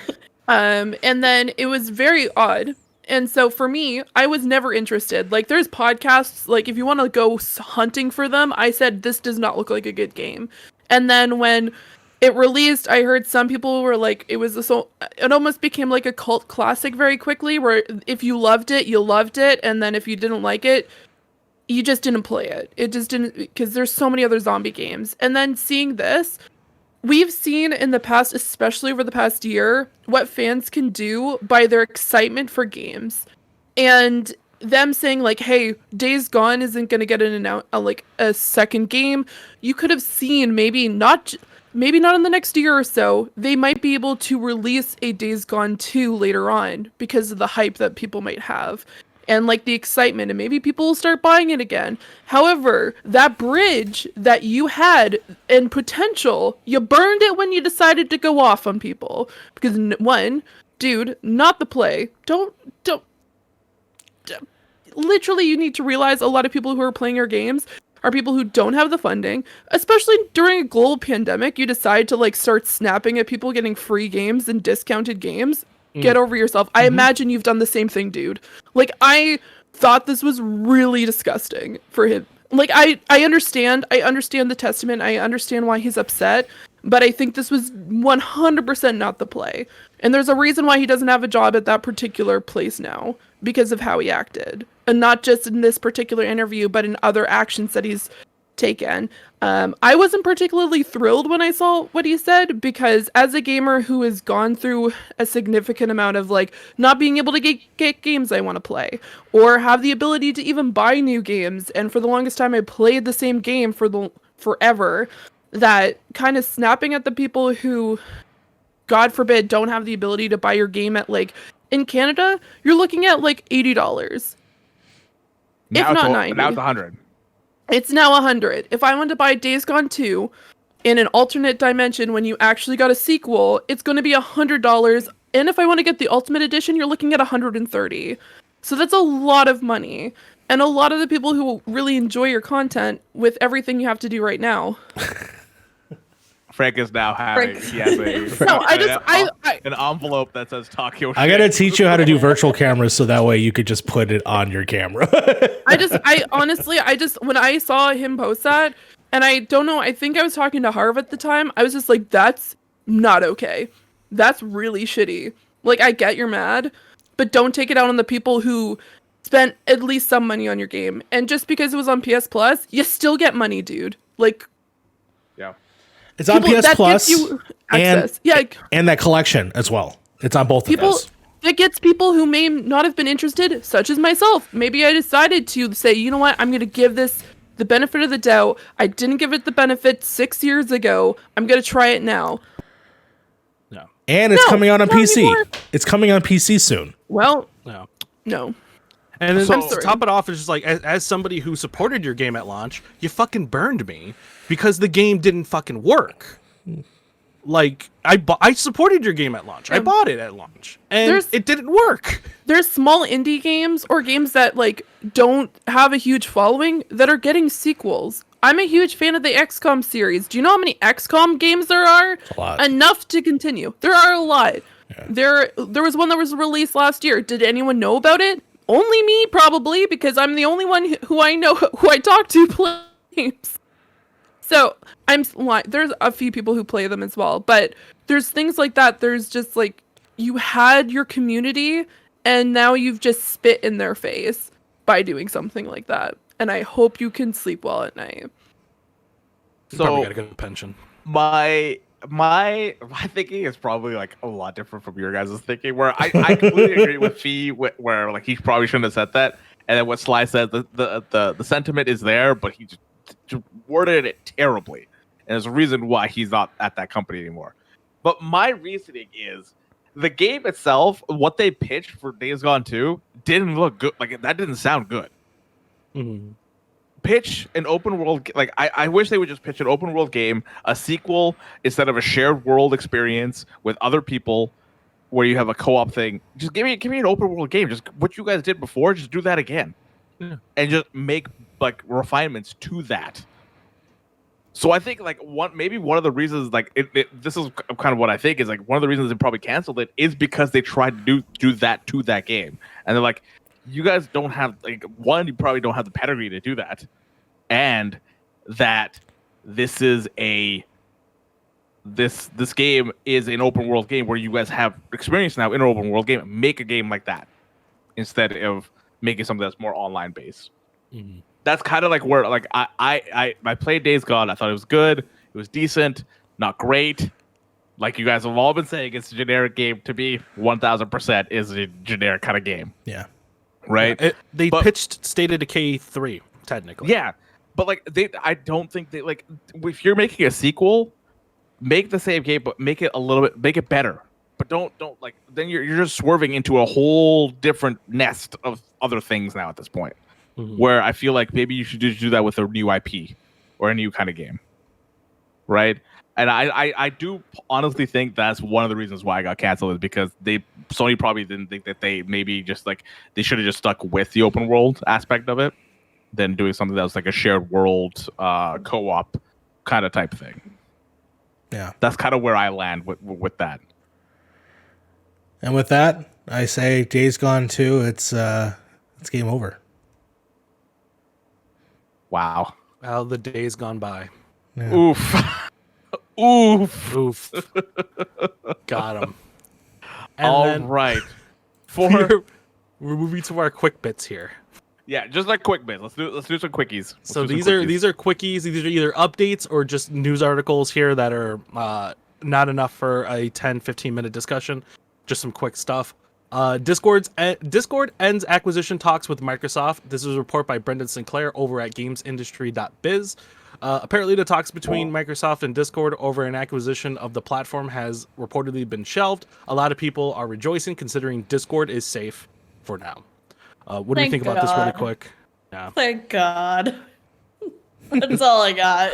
and then it was very odd. And so for me, I was never interested. Like, there's podcasts, like, if you want to go hunting for them, I said, this does not look like a good game. And then when it released, I heard some people were like, it almost became like a cult classic very quickly, where if you loved it, you loved it, and then if you didn't like it, you just didn't play it. It just didn't, because there's so many other zombie games. And then seeing this, we've seen in the past, especially over the past year, what fans can do by their excitement for games. And them saying like, hey, Days Gone isn't going to get a second game. You could have seen maybe not in the next year or so, they might be able to release a Days Gone 2 later on because of the hype that people might have. And like the excitement, and maybe people will start buying it again. However, that bridge that you had and potential, you burned it when you decided to go off on people. Because one, dude, not the play. Don't. Literally, you need to realize a lot of people who are playing your games are people who don't have the funding, especially during a global pandemic. You decide to like start snapping at people getting free games and discounted games. Get over yourself. I imagine you've done the same thing, dude. Like, I thought this was really disgusting for him. Like, I understand the testament. I understand why he's upset. but I think this was 100% not the play. And there's a reason why he doesn't have a job at that particular place now, because of how he acted. And not just in this particular interview, but in other actions that he's taken. I wasn't particularly thrilled when I saw what he said, because as a gamer who has gone through a significant amount of like not being able to get games I want to play, or have the ability to even buy new games, and for the longest time I played the same game for forever, that kind of snapping at the people who, God forbid, don't have the ability to buy your game at, like, in Canada, you're looking at like $80. Now if not it's 90. Now it's 100. It's now 100. If I want to buy Days Gone 2 in an alternate dimension when you actually got a sequel, it's going to be $100. And if I want to get the Ultimate Edition, you're looking at 130. So that's a lot of money. And a lot of the people who really enjoy your content with everything you have to do right now. Frank is now having he has No, an envelope that says Tokyo. I gotta teach you how to do virtual cameras so that way you could just put it on your camera. I honestly, when I saw him post that, and I don't know, I think I was talking to Harv at the time, I was just like, that's not okay. That's really shitty. Like, I get you're mad, but don't take it out on the people who spent at least some money on your game. And just because it was on PS Plus, you still get money, dude. Like, yeah. It's on people, PS Plus and and that collection as well. It's on both of those. It gets people who may not have been interested, such as myself. Maybe I decided to say, you know what, I'm going to give this the benefit of the doubt. I didn't give it the benefit 6 years ago. I'm going to try it now. No. And it's coming out on PC. Anymore. It's coming on PC soon. Well, no. And then So- to top it off, it's just like, as somebody who supported your game at launch, you fucking burned me because the game didn't fucking work. Like, I supported your game at launch. I bought it at launch, and it didn't work. There's small indie games or games that like don't have a huge following that are getting sequels. I'm a huge fan of the XCOM series. Do you know how many XCOM games there are? A lot. Enough to continue. There are a lot. Yeah. There was one that was released last year. Did anyone know about it? Only me, probably, because I'm the only one who I know who I talk to play games. So there's a few people who play them as well, but there's things like that. There's just like, you had your community and now you've just spit in their face by doing something like that. And I hope you can sleep well at night. You probably got a good pension. My thinking is probably like a lot different from your guys' thinking, where I completely agree with Fee, where like he probably shouldn't have said that. And then what Sly said, the sentiment is there, but he just worded it terribly. And there's a reason why he's not at that company anymore. But my reasoning is the game itself, what they pitched for Days Gone 2 didn't look good. Like, that didn't sound good. Mm-hmm. Pitch an open world, like I wish they would just pitch an open world game, a sequel instead of a shared world experience with other people where you have a co-op thing. Just give me an open world game. Just what you guys did before, just do that again. Yeah. And just make like refinements to that. So I think like maybe one of the reasons, like this is kind of what I think is like one of the reasons they probably canceled it is because they tried to do that to that game, and they're like, you guys don't have like one, you probably don't have the pedigree to do that, and that this is this game is an open world game where you guys have experience now in an open world game. Make a game like that instead of making something that's more online based. Mm-hmm. That's kind of like where like I played Days Gone. I thought it was good. It was decent, not great. Like you guys have all been saying, it's a generic game. To be 1000% is a generic kind of game. Yeah. Right. Yeah, they pitched State of Decay 3 technically. Yeah, but like I don't think they like if you're making a sequel, make the same game, but make it better. But don't like then you're just swerving into a whole different nest of other things now at this point. Mm-hmm. Where I feel like maybe you should just do that with a new IP or a new kind of game, right? And I do honestly think that's one of the reasons why I got canceled is because Sony probably didn't think that they maybe just like they should have just stuck with the open world aspect of it than doing something that was like a shared world co-op kind of type thing. Yeah, that's kind of where I land with that. And with that, I say Days Gone 2. It's game over. Wow. How the days gone by. Yeah. Oof. Oof. Oof. Got him. And All then right. we're moving to our quick bits here. Yeah, just like quick bits. Let's do some quickies. So these are quickies. These are either updates or just news articles here that are not enough for a 10-15 minute discussion. Just some quick stuff. Discord ends acquisition talks with Microsoft. This is a report by Brendan Sinclair over at gamesindustry.biz. Apparently, the talks between Microsoft and Discord over an acquisition of the platform has reportedly been shelved. A lot of people are rejoicing, considering Discord is safe for now. What do you think about this really quick? Yeah. Thank God. That's all I got.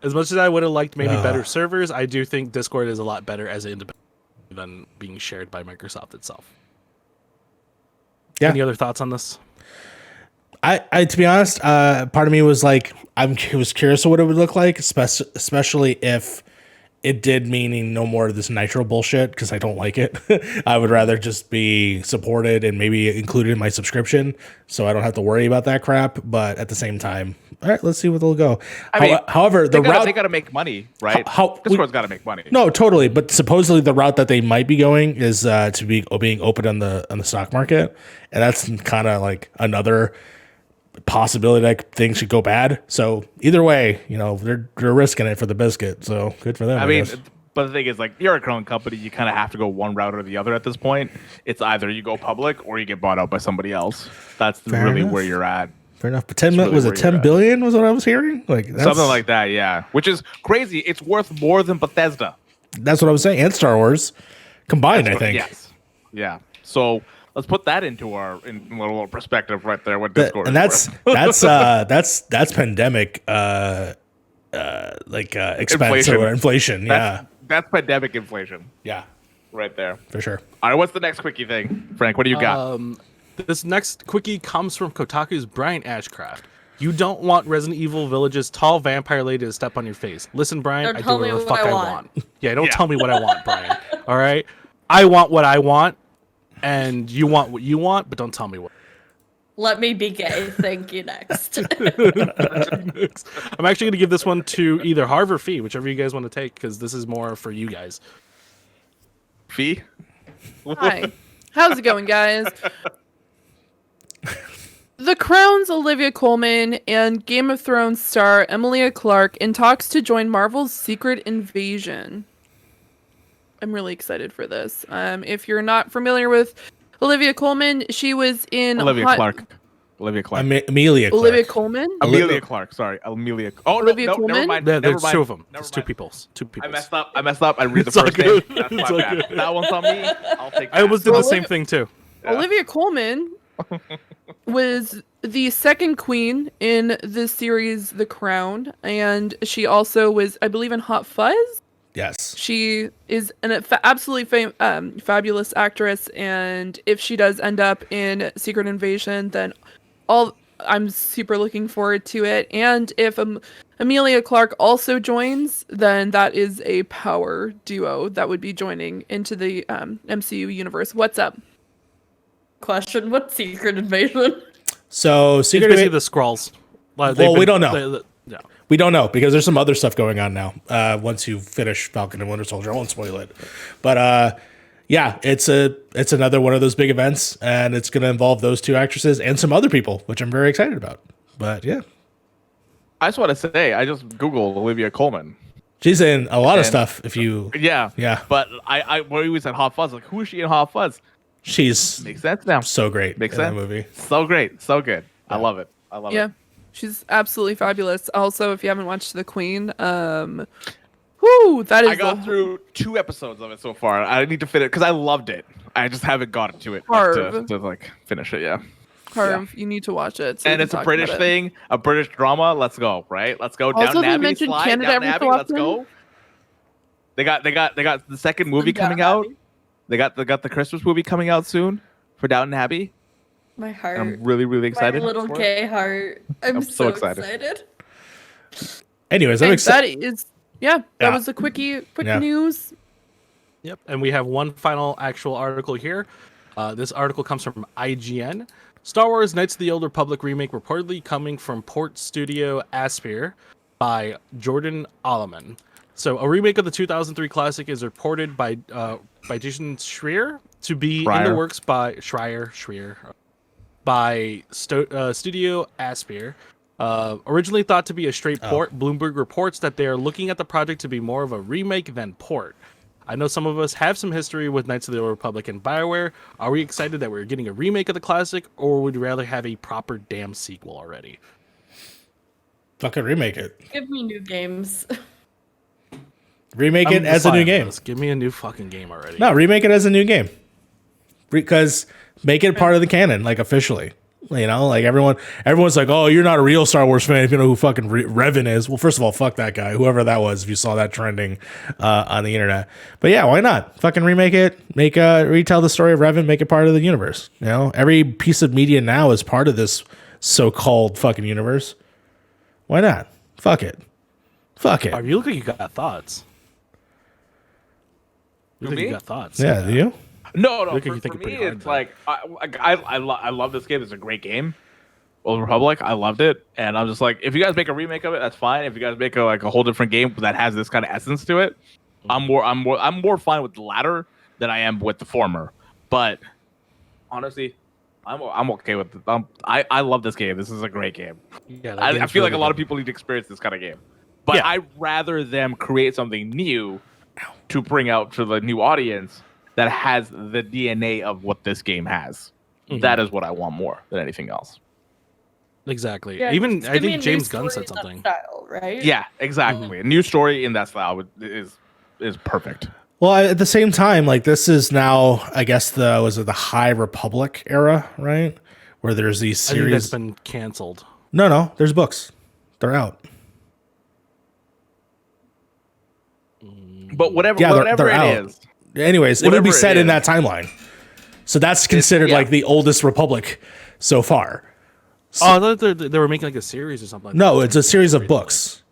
As much as I would have liked maybe better servers, I do think Discord is a lot better as an independent than being shared by Microsoft itself. Yeah. Any other thoughts on this? I to be honest, part of me was like, was curious of what it would look like, especially if it did meaning no more of this nitro bullshit, because I don't like it. I would rather just be supported and maybe included in my subscription, so I don't have to worry about that crap. But at the same time, all right, let's see what they'll go. However, the route they got to make money, right? Discord's got to make money. No, totally. But supposedly the route that they might be going is to be being open on the stock market, and that's kind of like another possibility that things should go bad. So either way, they're risking it for the biscuit. So good for them. I mean, but the thing is, like, you're a growing company, you kind of have to go one route or the other at this point. It's either you go public or you get bought out by somebody else. That's really where you're at. Fair enough. But 10 million, was it 10 billion was what I was hearing? Like something like that, yeah. Which is crazy. It's worth more than Bethesda. That's what I was saying. And Star Wars combined, I think. Yes. Yeah. So let's put that into a little perspective right there. What Discord and that's pandemic expense or inflation. That's pandemic inflation. Yeah, right there for sure. All right, what's the next quickie thing, Frank? What do you got? This next quickie comes from Kotaku's Brian Ashcraft. You don't want Resident Evil Village's tall vampire lady to step on your face. Listen, Brian, I do whatever the fuck I want. Yeah, don't tell me what I want, Brian. All right, I want what I want. And you want what you want, but don't tell me what. Let me be gay. Thank you. Next. I'm actually going to give this one to either Harv or Fee, whichever you guys want to take, because this is more for you guys. Fee? Hi. How's it going, guys? The Crown's Olivia Coleman and Game of Thrones star Emilia Clarke in talks to join Marvel's Secret Invasion. I'm really excited for this. If you're not familiar with Olivia Coleman, she was in Olivia Clarke. Emilia Clarke. Olivia Coleman. Emilia Clarke. Sorry, Emilia. Oh, Olivia no, Coleman? never mind. There's two of them. There's two people. I messed up. I read the first name. That's my bad. That one's on me. I'll take that. I almost did the same thing too. Yeah. Olivia Coleman was the second queen in the series The Crown, and she also was, I believe, in Hot Fuzz. Yes. She is an absolutely fabulous actress, and if she does end up in Secret Invasion, then I'm super looking forward to it. And if Emilia Clarke also joins, then that is a power duo that would be joining into the MCU universe. What's up? Question: What's Secret Invasion? So Secret Invasion, the Skrulls. We don't know. We don't know because there's some other stuff going on now. Once you finish Falcon and Winter Soldier, I won't spoil it. But yeah, it's another one of those big events, and it's going to involve those two actresses and some other people, which I'm very excited about. But yeah, I just want to say I just googled Olivia Coleman. She's in a lot of stuff. If you yeah. But I always said Hot Fuzz. Like, who is she in Hot Fuzz? She's makes sense now. So great. Makes in sense. That movie. So great. So good. Yeah. I love it. Yeah. She's absolutely fabulous. Also, if you haven't watched The Queen, that is. I got through 2 episodes of it so far. I need to finish because I loved it. I just haven't gotten to it to like finish it. Yeah. Harv, you need to watch it. And it's a British thing, a British drama. Let's go, right? Let's go. Also, Down we Abbey, mentioned slide, Canada down every Abbey, so let's often. go. They got the second movie coming out. They got the Christmas movie coming out soon for Downton Abbey. My heart. And I'm really, really excited. My little gay heart. I'm so excited. Anyways, I'm excited. That was a quick news. Yep. And we have one final actual article here. This article comes from IGN. Star Wars Knights of the Old Republic remake reportedly coming from Port Studio Aspyr. by Jordan Alleman. So a remake of the 2003 classic is reported by Jason Schreier to be in the works by Schreier by Studio Aspyr. Originally thought to be a straight port, Bloomberg reports that they are looking at the project to be more of a remake than port. I know some of us have some history with Knights of the Old Republic and BioWare. Are we excited that we're getting a remake of the classic, or would you rather have a proper damn sequel already? Fucking remake it. Give me new games. Remake it as a new game. Give me a new fucking game already. No, remake it as a new game. Because make it part of the canon, like officially. You know, like everyone's like, oh, you're not a real Star Wars fan if you know who fucking Revan is. Well, first of all, fuck that guy, whoever that was, if you saw that trending on the internet. But yeah, why not? Fucking remake it, retell the story of Revan, make it part of the universe. You know, every piece of media now is part of this so-called fucking universe. Why not? Fuck it. Fuck it. You look like you got thoughts. You look like you got thoughts. Yeah, do you? No. Look, For you think me, pretty hard, it's though. like I love this game. It's a great game. Old Republic, I loved it, and I'm just like, if you guys make a remake of it, that's fine. If you guys make a whole different game that has this kind of essence to it, I'm more fine with the latter than I am with the former. But honestly, I'm okay with it. I love this game. This is a great game. Yeah, I feel like a lot of people need to experience this kind of game. But Yeah. I'd rather them create something new to bring out to the new audience that has the DNA of what this game has. Mhm. That is what I want more than anything else. Exactly. Yeah, Even just I give me a think new James Gunn story said in that something. style, right? Yeah, exactly. A new story in that style is perfect. Well, at the same time, like this is now, I guess the High Republic era, right? Where there's these I think that's series. been canceled. No, there's books. They're out. But whatever, Yeah, whatever they're it out. is, Anyways, it would be Whatever it set in is. that timeline. So that's considered yeah. like the oldest republic so far. Oh, I thought they were making like a series or something like that. No, it's a series of books.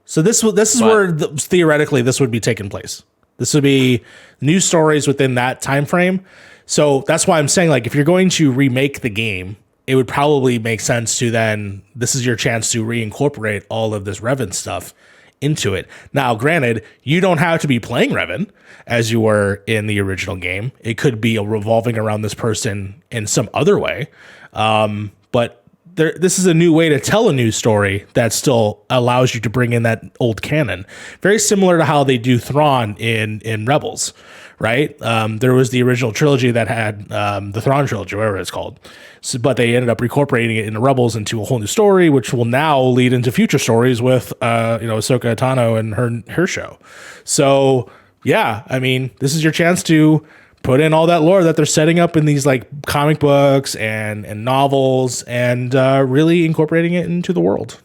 So this is where theoretically this would be taking place. This would be new stories within that time frame. So that's why I'm saying, like, if you're going to remake the game, it would probably make sense to then, this is your chance to reincorporate all of this Revan stuff into it. Now, granted, you don't have to be playing Revan as you were in the original game. It could be revolving around this person in some other way. But this is a new way to tell a new story that still allows you to bring in that old canon. Very similar to how they do Thrawn in Rebels, right? There was the original trilogy that had the Thrawn trilogy, whatever it's called. So, but they ended up incorporating it in the Rebels into a whole new story, which will now lead into future stories with Ahsoka Tano and her show. So yeah, I mean, this is your chance to put in all that lore that they're setting up in these like comic books and novels and really incorporating it into the world.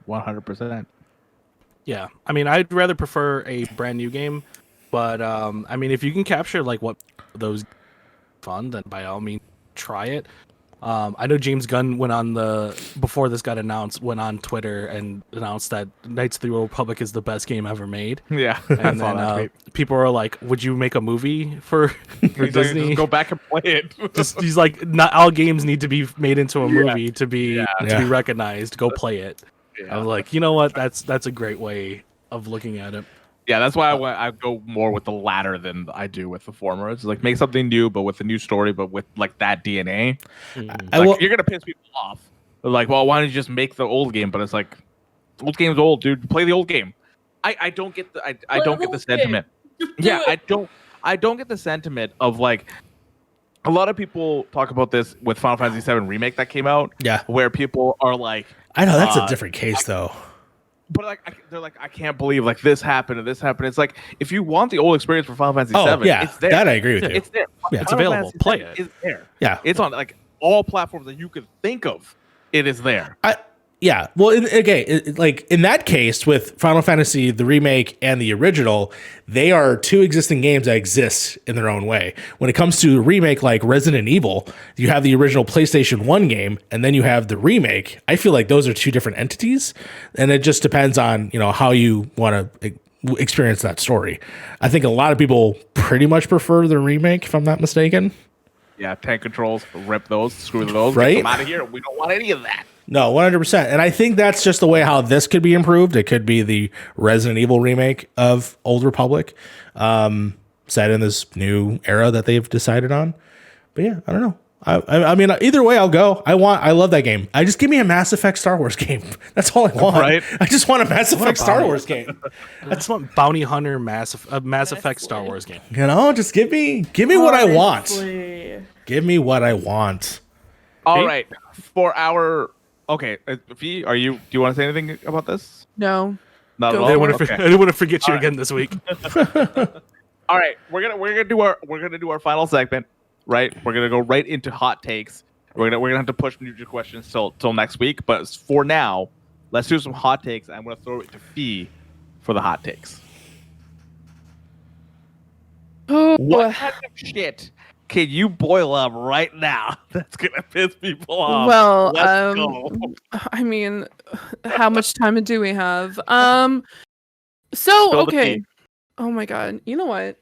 100%. Yeah, I mean, I'd rather prefer a brand new game, but I mean, if you can capture like what those fun, then by all means try it. I know James Gunn before this got announced, went on Twitter and announced that Knights of the Old Republic is the best game ever made. Yeah, And then people are like, "Would you make a movie for Disney?" Just go back and play it. He's like, "Not all games need to be made into a movie to be recognized. Go play it." I was like, you know what? That's a great way of looking at it. Yeah, that's why I go more with the latter than I do with the former. It's like make something new, but with a new story, but with like that DNA. You're gonna piss people off. They're like, well, why don't you just make the old game? But it's like, old game's old, dude. Play the old game. I don't get the I don't get the sentiment. Yeah, I don't get the sentiment of like. A lot of people talk about this with Final Fantasy VII Remake that came out. Yeah. Where people are like, I know that's a different case though. but like they're like, I can't believe like this happened and this happened. It's like if you want the old experience for Final Fantasy VII, yeah, it's there. that I agree with you. It's there. Yeah. It's Final available. Fantasy Play VII it. is there. Yeah. It's on like all platforms that you could think of. It is there. Yeah, well, like in that case with Final Fantasy, the remake and the original, they are two existing games that exist in their own way. When it comes to remake like Resident Evil, you have the original PlayStation 1 game, and then you have the remake. I feel like those are two different entities, and it just depends on, how you want to experience that story. I think a lot of people pretty much prefer the remake, if I'm not mistaken. Yeah, tank controls, rip those, screw those, Right? get them out of here. We don't want any of that. No, 100%. And I think that's just the way how this could be improved. It could be the Resident Evil remake of Old Republic, set in this new era that they've decided on. But yeah, I don't know. I mean, either way, I'll go. I love that game. I just give me a Mass Effect Star Wars game. That's all I want. Right? I just want a Mass Effect Star Wars game. That's what Bounty Hunter Mass Effect Star Wars game. You know, just give me what I want. Honestly. Give me what I want. All right, for our V, do you want to say anything about this? No. Not Go at all. I didn't want to forget you All right. again this week. All right, we're gonna do our final segment. Right, we're gonna go right into hot takes. We're gonna have to push future questions till next week. But for now, let's do some hot takes. I'm gonna throw it to Fee for the hot takes. Oh, What kind of shit can you boil up right now that's gonna piss people off? well, Let's go. I mean, how much time do we have? So Spill the okay. tea. Oh my god. You know what?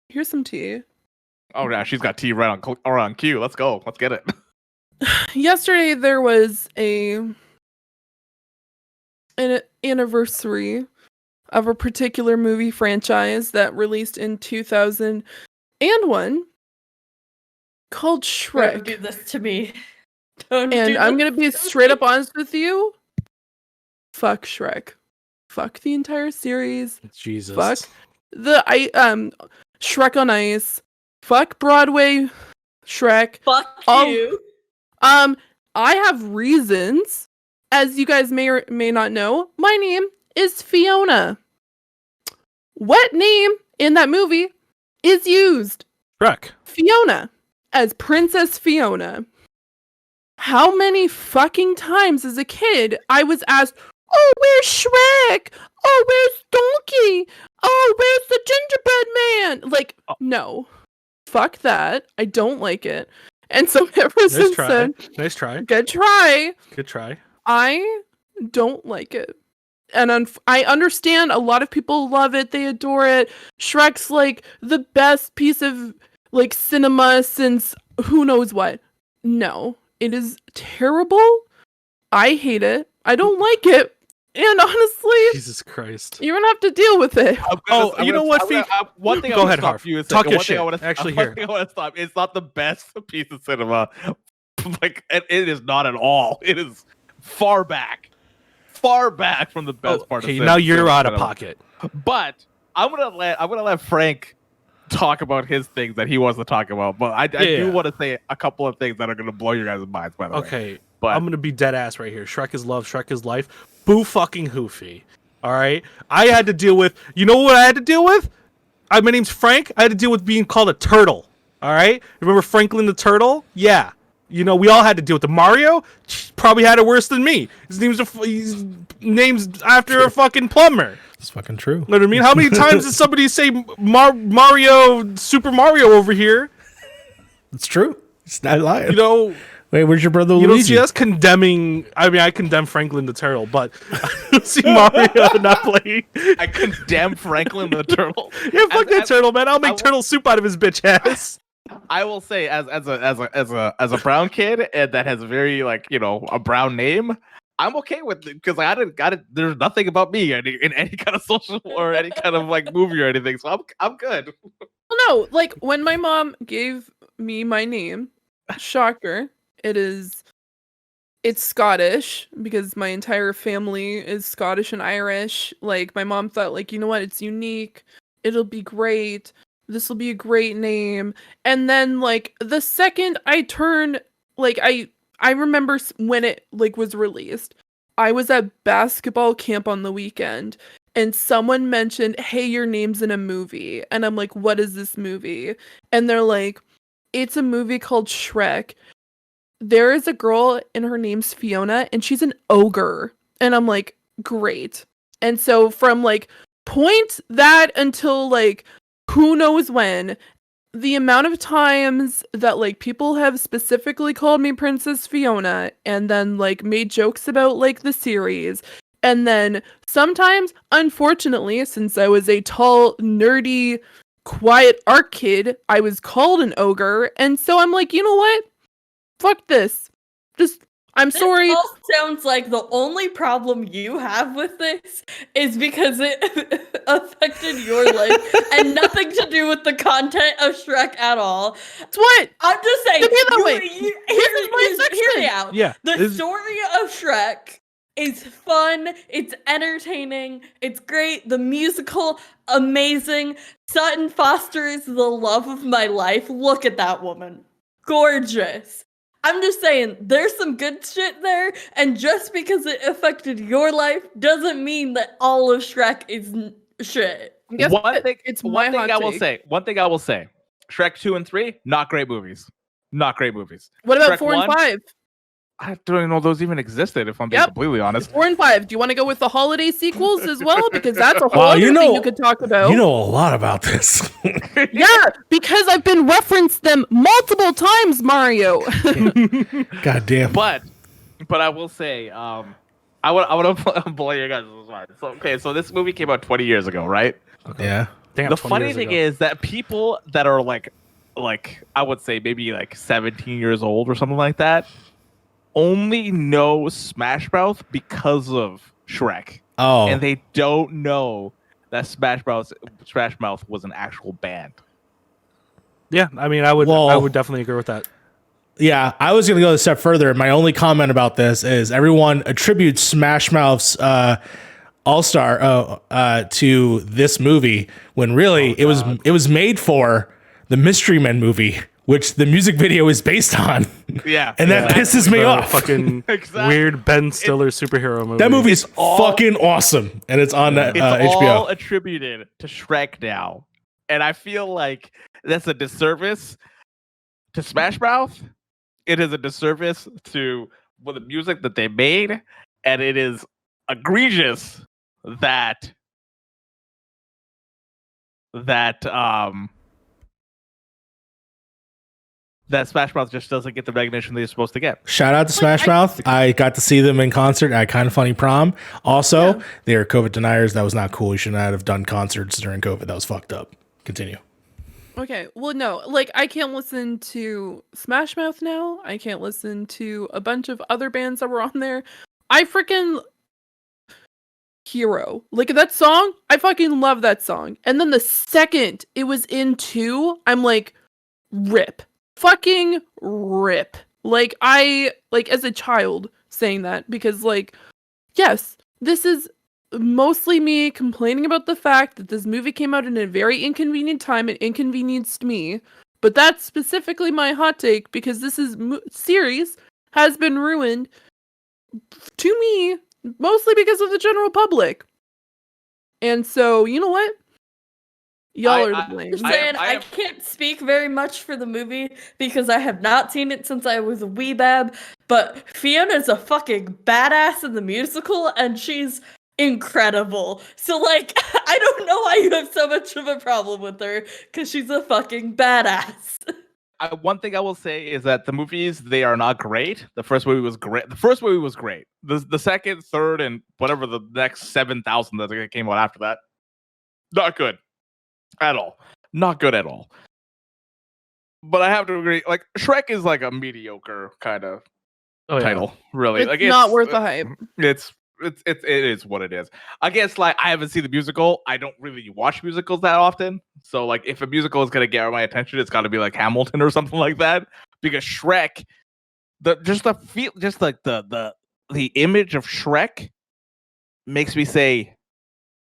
Here's some tea. Oh yeah, she's got tea right on cue. Let's go. Let's get it. Yesterday there was an anniversary of a particular movie franchise that released in 2001 called Don't Shrek. do this to me. Don't And do I'm this gonna be to straight up me. honest with you. Fuck Shrek. Fuck the entire series. Jesus. Fuck Shrek on Ice. Fuck Broadway Shrek. Fuck Oh. you. I have reasons. As you guys may or may not know, my name is Fiona. What name in that movie is used? Shrek. Fiona. As Princess Fiona. How many fucking times as a kid I was asked, oh, where's Shrek? Oh, where's Donkey? Oh, where's the gingerbread man? Like, no. Fuck that. I don't like it. And so ever Nice since try. then, Nice try. good try. Good try. I don't like it. And I understand a lot of people love it. They adore it. Shrek's like the best piece of like cinema since who knows what. No, it is terrible. I hate it. I don't like it. And honestly, Jesus Christ. you're gonna have to deal with it. You know what, Fee? One thing Go I want ahead, to stop Harv. you is Talk your one thing shit. I want to Actually, one here. thing I want to stop. It's not the best piece of cinema. Like it is not at all. It is far back from the best part. Okay, of now you're out of cinema. pocket. But I'm gonna let Frank talk about his things that he wants to talk about. But I do Yeah. want to say a couple of things that are gonna blow your guys' minds. By the way, Okay, but I'm gonna be dead ass right here. Shrek is love. Shrek is life. Boo fucking hoofy. All right. I had to deal with. You know what I had to deal with? My name's Frank. I had to deal with being called a turtle. All right. Remember Franklin the turtle? Yeah. You know, we all had to deal with the Mario. Probably had it worse than me. His name's after a fucking plumber. It's fucking true. You know what I mean? How many times did somebody say Mario, Super Mario over here? It's true. It's not lying. You know. Wait, where's your brother You Luigi? don't see us condemning. I mean, I condemn Franklin the turtle, but I don't see Mario not playing. I condemn Franklin the turtle. Yeah, fuck that As- turtle, man. I'll make I- turtle soup out of his bitch ass. I will say, as a brown kid and that has a very a brown name, I'm okay with it because I didn't. There's nothing about me in any kind of social or any kind of like movie or anything, so I'm good. Well, no, like when my mom gave me my name, shocker, it's Scottish because my entire family is Scottish and Irish. Like my mom thought, like, you know what, it's unique. It'll be great. This will be a great name. And then like the second I turned, like I remember when it like was released. I was at basketball camp on the weekend and someone mentioned, "Hey, your name's in a movie." And I'm like, "What is this movie?" And they're like, "It's a movie called Shrek. There is a girl and her name's Fiona and she's an ogre." And I'm like, "Great." And so from like point that until like who knows when, the amount of times that like people have specifically called me Princess Fiona and then like made jokes about like the series, and then sometimes, unfortunately, since I was a tall, nerdy, quiet art kid, I was called an ogre, and so I'm like, you know what? Fuck this. Just I'm sorry. It all sounds like the only problem you have with this is because it affected your life and nothing to do with the content of Shrek at all. That's what. I'm just saying. Give me that way. Hear me out. Yeah, The story of Shrek is fun. It's entertaining. It's great. The musical, amazing. Sutton Foster is the love of my life. Look at that woman. Gorgeous. I'm just saying, there's some good shit there, and just because it affected your life doesn't mean that all of Shrek is shit. Guess One what? thing, It's one my thing hot I will take. say. One thing I will say. Shrek 2 and 3, not great movies. Not great movies. What about Shrek 4 and 1? 5? I don't even know those even existed, if I'm being Yep. completely honest. 4 and 5. Do you want to go with the holiday sequels as well? Because that's a whole Wow, other you thing know- you could talk about. You know a lot about this. Yeah, because I've been referenced them multiple times, Mario. God damn. But I will say, I want to blow your guys' mind. So okay, so this movie came out 20 years ago, right? Yeah. Damn, The 20 funny years thing ago. is that people that are like I would say maybe like 17 years old or something like that only know Smash Mouth because of Shrek. Oh. And they don't know that Smash Mouth was an actual band. Yeah, I mean, I would Well- definitely agree with that. Yeah, I was going to go a step further. My only comment about this is everyone attributes Smash Mouth's All-Star to this movie when really it was made for the Mystery Men movie, which the music video is based on. Yeah. And that pisses me The off. Fucking Exactly. weird Ben Stiller superhero movie. That movie is all- fucking awesome, and it's on It's HBO. all attributed to Shrek now. And I feel like that's a disservice to Smash Mouth. It is a disservice to the music that they made. And it is egregious that Smash Mouth just doesn't get the recognition they're supposed to get. Shout out to Smash Mouth. I got to see them in concert at Kind of Funny Prom. Also, they are COVID deniers. That was not cool. You should not have done concerts during COVID. That was fucked up. Continue. Okay, well, no, like, I can't listen to Smash Mouth now. I can't listen to a bunch of other bands that were on there. I freaking Hero. Like, that song, I fucking love that song. And then the second it was in 2, I'm like, rip. Fucking rip. Like, as a child saying that, because, like, yes, this is mostly me complaining about the fact that this movie came out in a very inconvenient time and inconvenienced me. But that's specifically my hot take because this series has been ruined to me mostly because of the general public. And so, you know what? Y'all are to blame. Just I saying, am- I can't speak very much for the movie because I have not seen it since I was a weebab, but Fiona's a fucking badass in the musical, and she's incredible. So, like, I don't know why you have so much of a problem with her, because she's a fucking badass. One thing I will say is that the movies, they are not great. The first movie was great. The second, third, and whatever the next 7,000 that came out after that, not good at all. Not good at all. But I have to agree, like, Shrek is like a mediocre kind of title, really. It's Like, not worth the hype. It is what it is. I guess, like, I haven't seen the musical. I don't really watch musicals that often. So, like, if a musical is gonna get my attention, it's got to be like Hamilton or something like that. Because Shrek, the image of Shrek makes me say,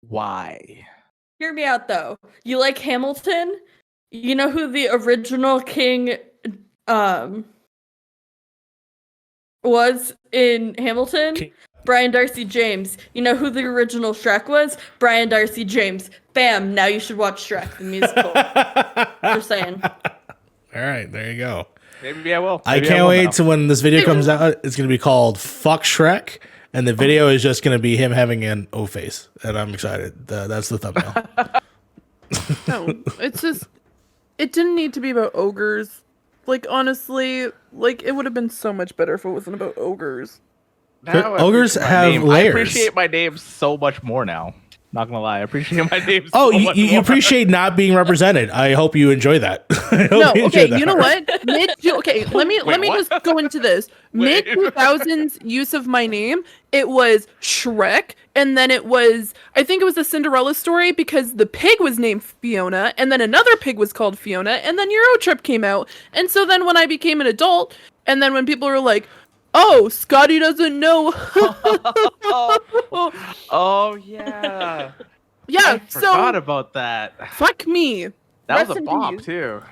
why? Hear me out, though. You like Hamilton? You know who the original king was in Hamilton? King- Brian Darcy James. You know who the original Shrek was? Brian Darcy James. Bam, now you should watch Shrek, the musical. Just saying. All right, there you go. Maybe I will. I Maybe can't will wait now. to when this video comes out. It's going to be called Fuck Shrek, and the video is just going to be him having an O face, and I'm excited. That's the thumbnail. No, it's just, it didn't need to be about ogres. Like, honestly, like, it would have been so much better if it wasn't about ogres. Now I Ogres appreciate my have name. layers. I appreciate my name so much more now. Not gonna lie, I appreciate my name. Oh, so much you more. appreciate not being represented. I hope you enjoy that. I hope No, you enjoy okay, that. you know what? Okay, let me what? just go into this. Wait. Mid 2000s use of my name, it was Shrek, and then I think it was a Cinderella story because the pig was named Fiona, and then another pig was called Fiona, and then Eurotrip came out. And so then when I became an adult, and then when people were like, "Oh, Scotty doesn't know." Oh yeah. Yeah, I forgot so about that. fuck me. That Rest was a in bomb peace. too.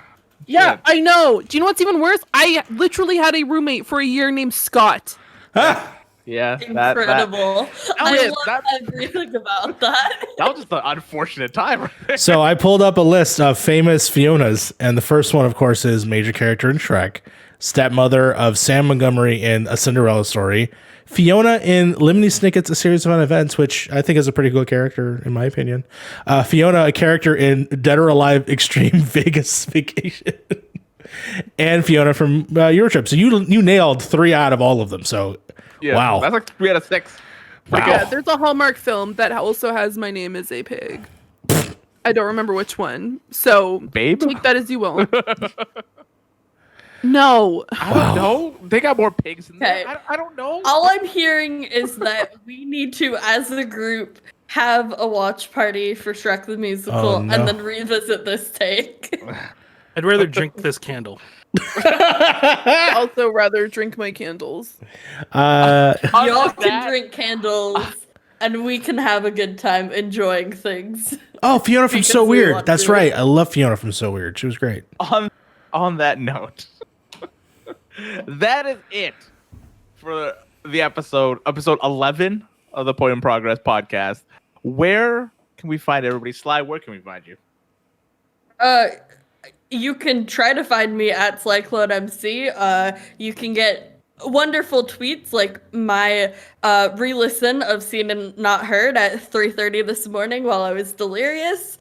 Yeah, Shit. I know. Do you know what's even worse? I literally had a roommate for a year named Scott. Yeah. Incredible. I That- love that- everything about that. That was just an unfortunate time. Right there. So I pulled up a list of famous Fionas, and the first one, of course, is major character in Shrek, stepmother of Sam Montgomery in A Cinderella Story, Fiona in Lemony Snicket's A Series of Events, which I think is a pretty cool character, in my opinion. Fiona, a character in Dead or Alive Extreme Vegas Vacation. And Fiona from Eurotrip. So you nailed 3 out of all of them. So, Yeah, wow. That's like 3 out of 6. Wow. Yeah, there's a Hallmark film that also has my name as a pig. I don't remember which one. So Babe? take that as you will. No. I don't know. They got more pigs in Okay. there. I don't know. All I'm hearing is that we need to, as a group, have a watch party for Shrek the Musical Oh, no. and then revisit this take. I'd rather drink this candle. Also rather drink my candles. Y'all Unlike can that- drink candles and we can have a good time enjoying things. Oh, Fiona from Because So we Weird. want That's to. right. I love Fiona from So Weird. She was great. On that note, that is it for the episode 11 of the Point in Progress podcast. Where can we find everybody? Sly, where can we find you? You can try to find me at SlyCloudMC. You can get wonderful tweets like my re-listen of Seen and Not Heard at 3:30 this morning while I was delirious.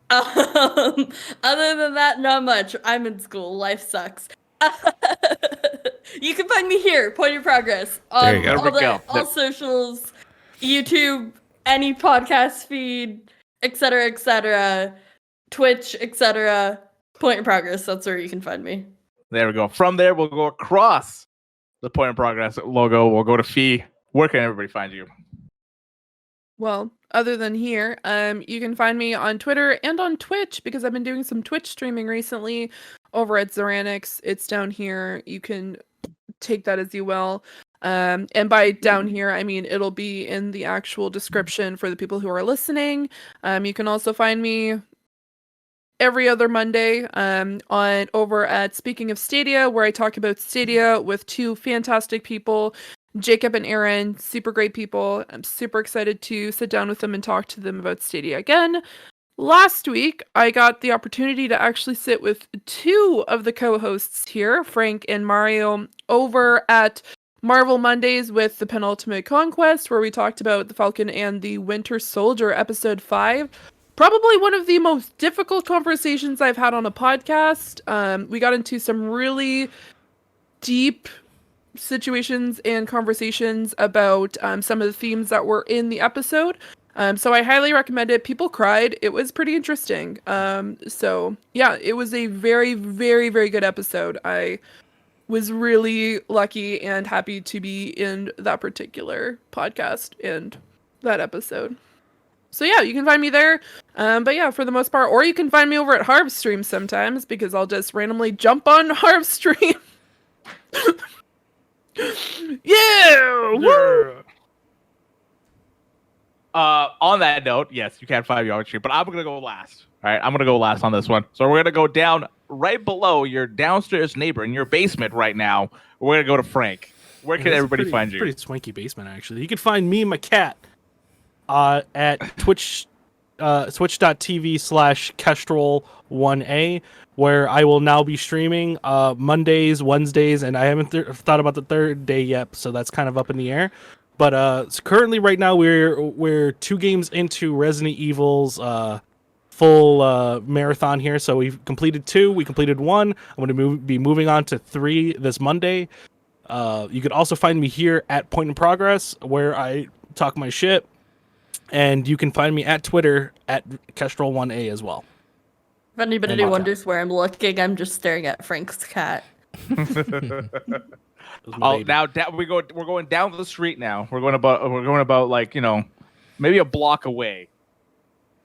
Other than that, not much. I'm in school. Life sucks. You can find me here, Point in Progress. There you go. There we go. All socials, YouTube, any podcast feed, etc., Twitch, etc. Point in Progress. That's where you can find me. There we go. From there, we'll go across the Point in Progress logo. We'll go to Fee. Where can everybody find you? Well, other than here, you can find me on Twitter and on Twitch because I've been doing some Twitch streaming recently over at Zuraniix. It's down here. You can take that as you will. And by down here, I mean it'll be in the actual description for the people who are listening. You can also find me every other Monday on over at Speaking of Stadia, where I talk about Stadia with 2 fantastic people, Jacob and Aaron, super great people. I'm super excited to sit down with them and talk to them about Stadia again. Last week, I got the opportunity to actually sit with 2 of the co-hosts here, Frank and Mario, over at Marvel Mondays with the Penultimate Conquest, where we talked about the Falcon and the Winter Soldier episode 5. Probably one of the most difficult conversations I've had on a podcast. We got into some really deep situations and conversations about some of the themes that were in the episode. So I highly recommend it. People cried. It was pretty interesting. So yeah, it was a very, very, very good episode. I was really lucky and happy to be in that particular podcast and that episode. So yeah, you can find me there. But yeah, for the most part, or you can find me over at Harv's stream sometimes because I'll just randomly jump on Harv's stream. Yeah! Woo! On that note, yes, you can find me on stream, but I'm gonna go last. All right, I'm gonna go last on this one. So we're gonna go down right below your downstairs neighbor in your basement right now. We're gonna go to Frank. Where can It's everybody find you? Pretty swanky basement, actually. You can find me and my cat at Twitch, twitch.tv/Kestrel1A, where I will now be streaming Mondays, Wednesdays, and I haven't thought about the third day yet, so that's kind of up in the air. But so currently, right now, we're 2 games into Resident Evil's full marathon here. So we've completed 2. We completed 1. I'm going to be moving on to 3 this Monday. You can also find me here at Point in Progress, where I talk my shit. And you can find me at Twitter at Kestrel1A as well. If anybody wonders where I'm looking, I'm just staring at Frank's cat. Oh, now we're going down the street now. We're going about like, maybe a block away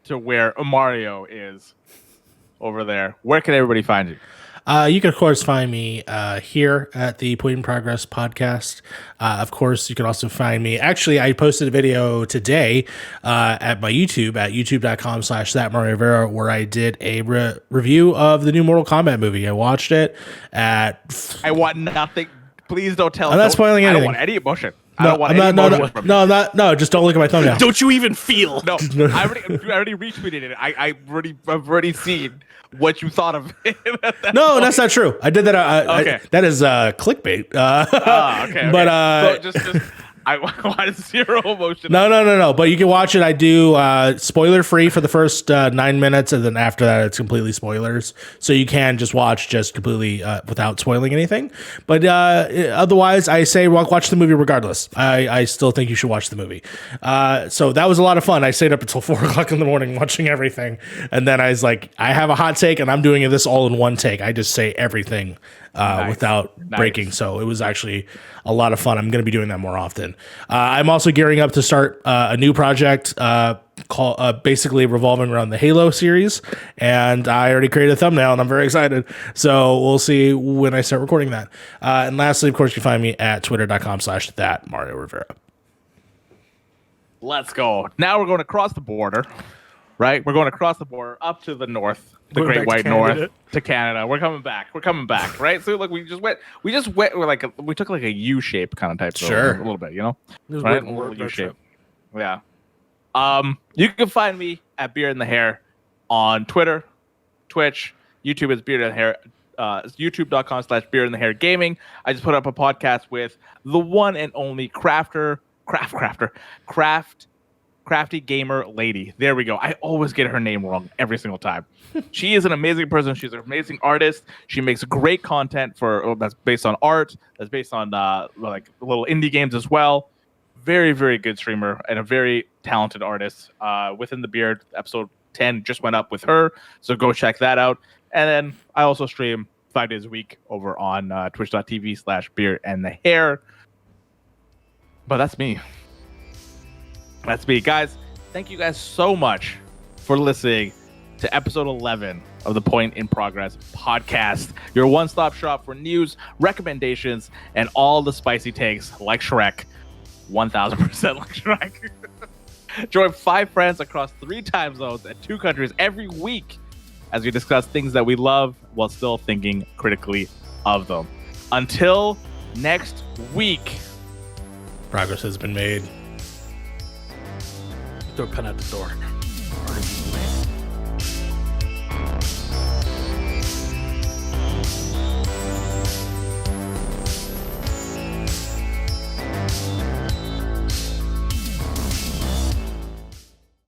to where Mario is over there. Where can everybody find you? You can, of course, find me here at the Point in Progress podcast. Of course, you can also find me. Actually, I posted a video today at my YouTube at youtube.com/thatMarioRivera where I did a review of the new Mortal Kombat movie. I watched it at... I want nothing. Please don't tell. I'm not spoiling anything. I don't want any emotion. I don't want any emotion from you. No, just don't look at my thumbnail. Don't you even feel? No, I already retweeted it. I've already seen what you thought of it. No, that's not true. I did that. Okay. That is clickbait. Okay. But so just I wanted zero emotion. No. But you can watch it. I do spoiler free for the first 9 minutes, and then after that, it's completely spoilers. So you can just watch completely without spoiling anything. But otherwise, I say watch the movie regardless. I still think you should watch the movie. So that was a lot of fun. I stayed up until 4 o'clock in the morning watching everything, and then I was like, I have a hot take, and I'm doing this all in one take. I just say everything without breaking. So it was actually a lot of fun. I'm going to be doing that more often. I'm also gearing up to start a new project called basically revolving around the Halo series, and I already created a thumbnail, and I'm very excited. So we'll see when I start recording that. And lastly, of course, you can find me at twitter.com/thatMarioRivera. Let's go. Now we're going across the border, right? We're going across the border up to the north, the Great White North, to Canada. We're coming back, right? So like we just went. We took like a U shape kind of type. Sure. A little bit, Right? A little U shape. Yeah. You can find me at Beard in the Hair on Twitter, Twitch, YouTube is Beard in the Hair. YouTube.com/Beard in the Hair Gaming. I just put up a podcast with the one and only crafty gamer lady. There we go. I always get her name wrong every single time. She is an amazing person. She's an amazing artist. She makes great content that's based on art, that's based on like little indie games as well. Very, very good streamer and a very talented artist. Within the Beard, episode 10 just went up with her, so go check that out. And then I also stream 5 days a week over on twitch.tv/Beard and the Hair. But that's me. That's me, guys. Thank you guys so much for listening to episode 11 of the Point in Progress podcast, your one-stop shop for news, recommendations, and all the spicy takes like Shrek. 1000% like Shrek. Join 5 friends across 3 time zones and 2 countries every week as we discuss things that we love while still thinking critically of them. Until next week. Progress has been made. Throw a pen at the door.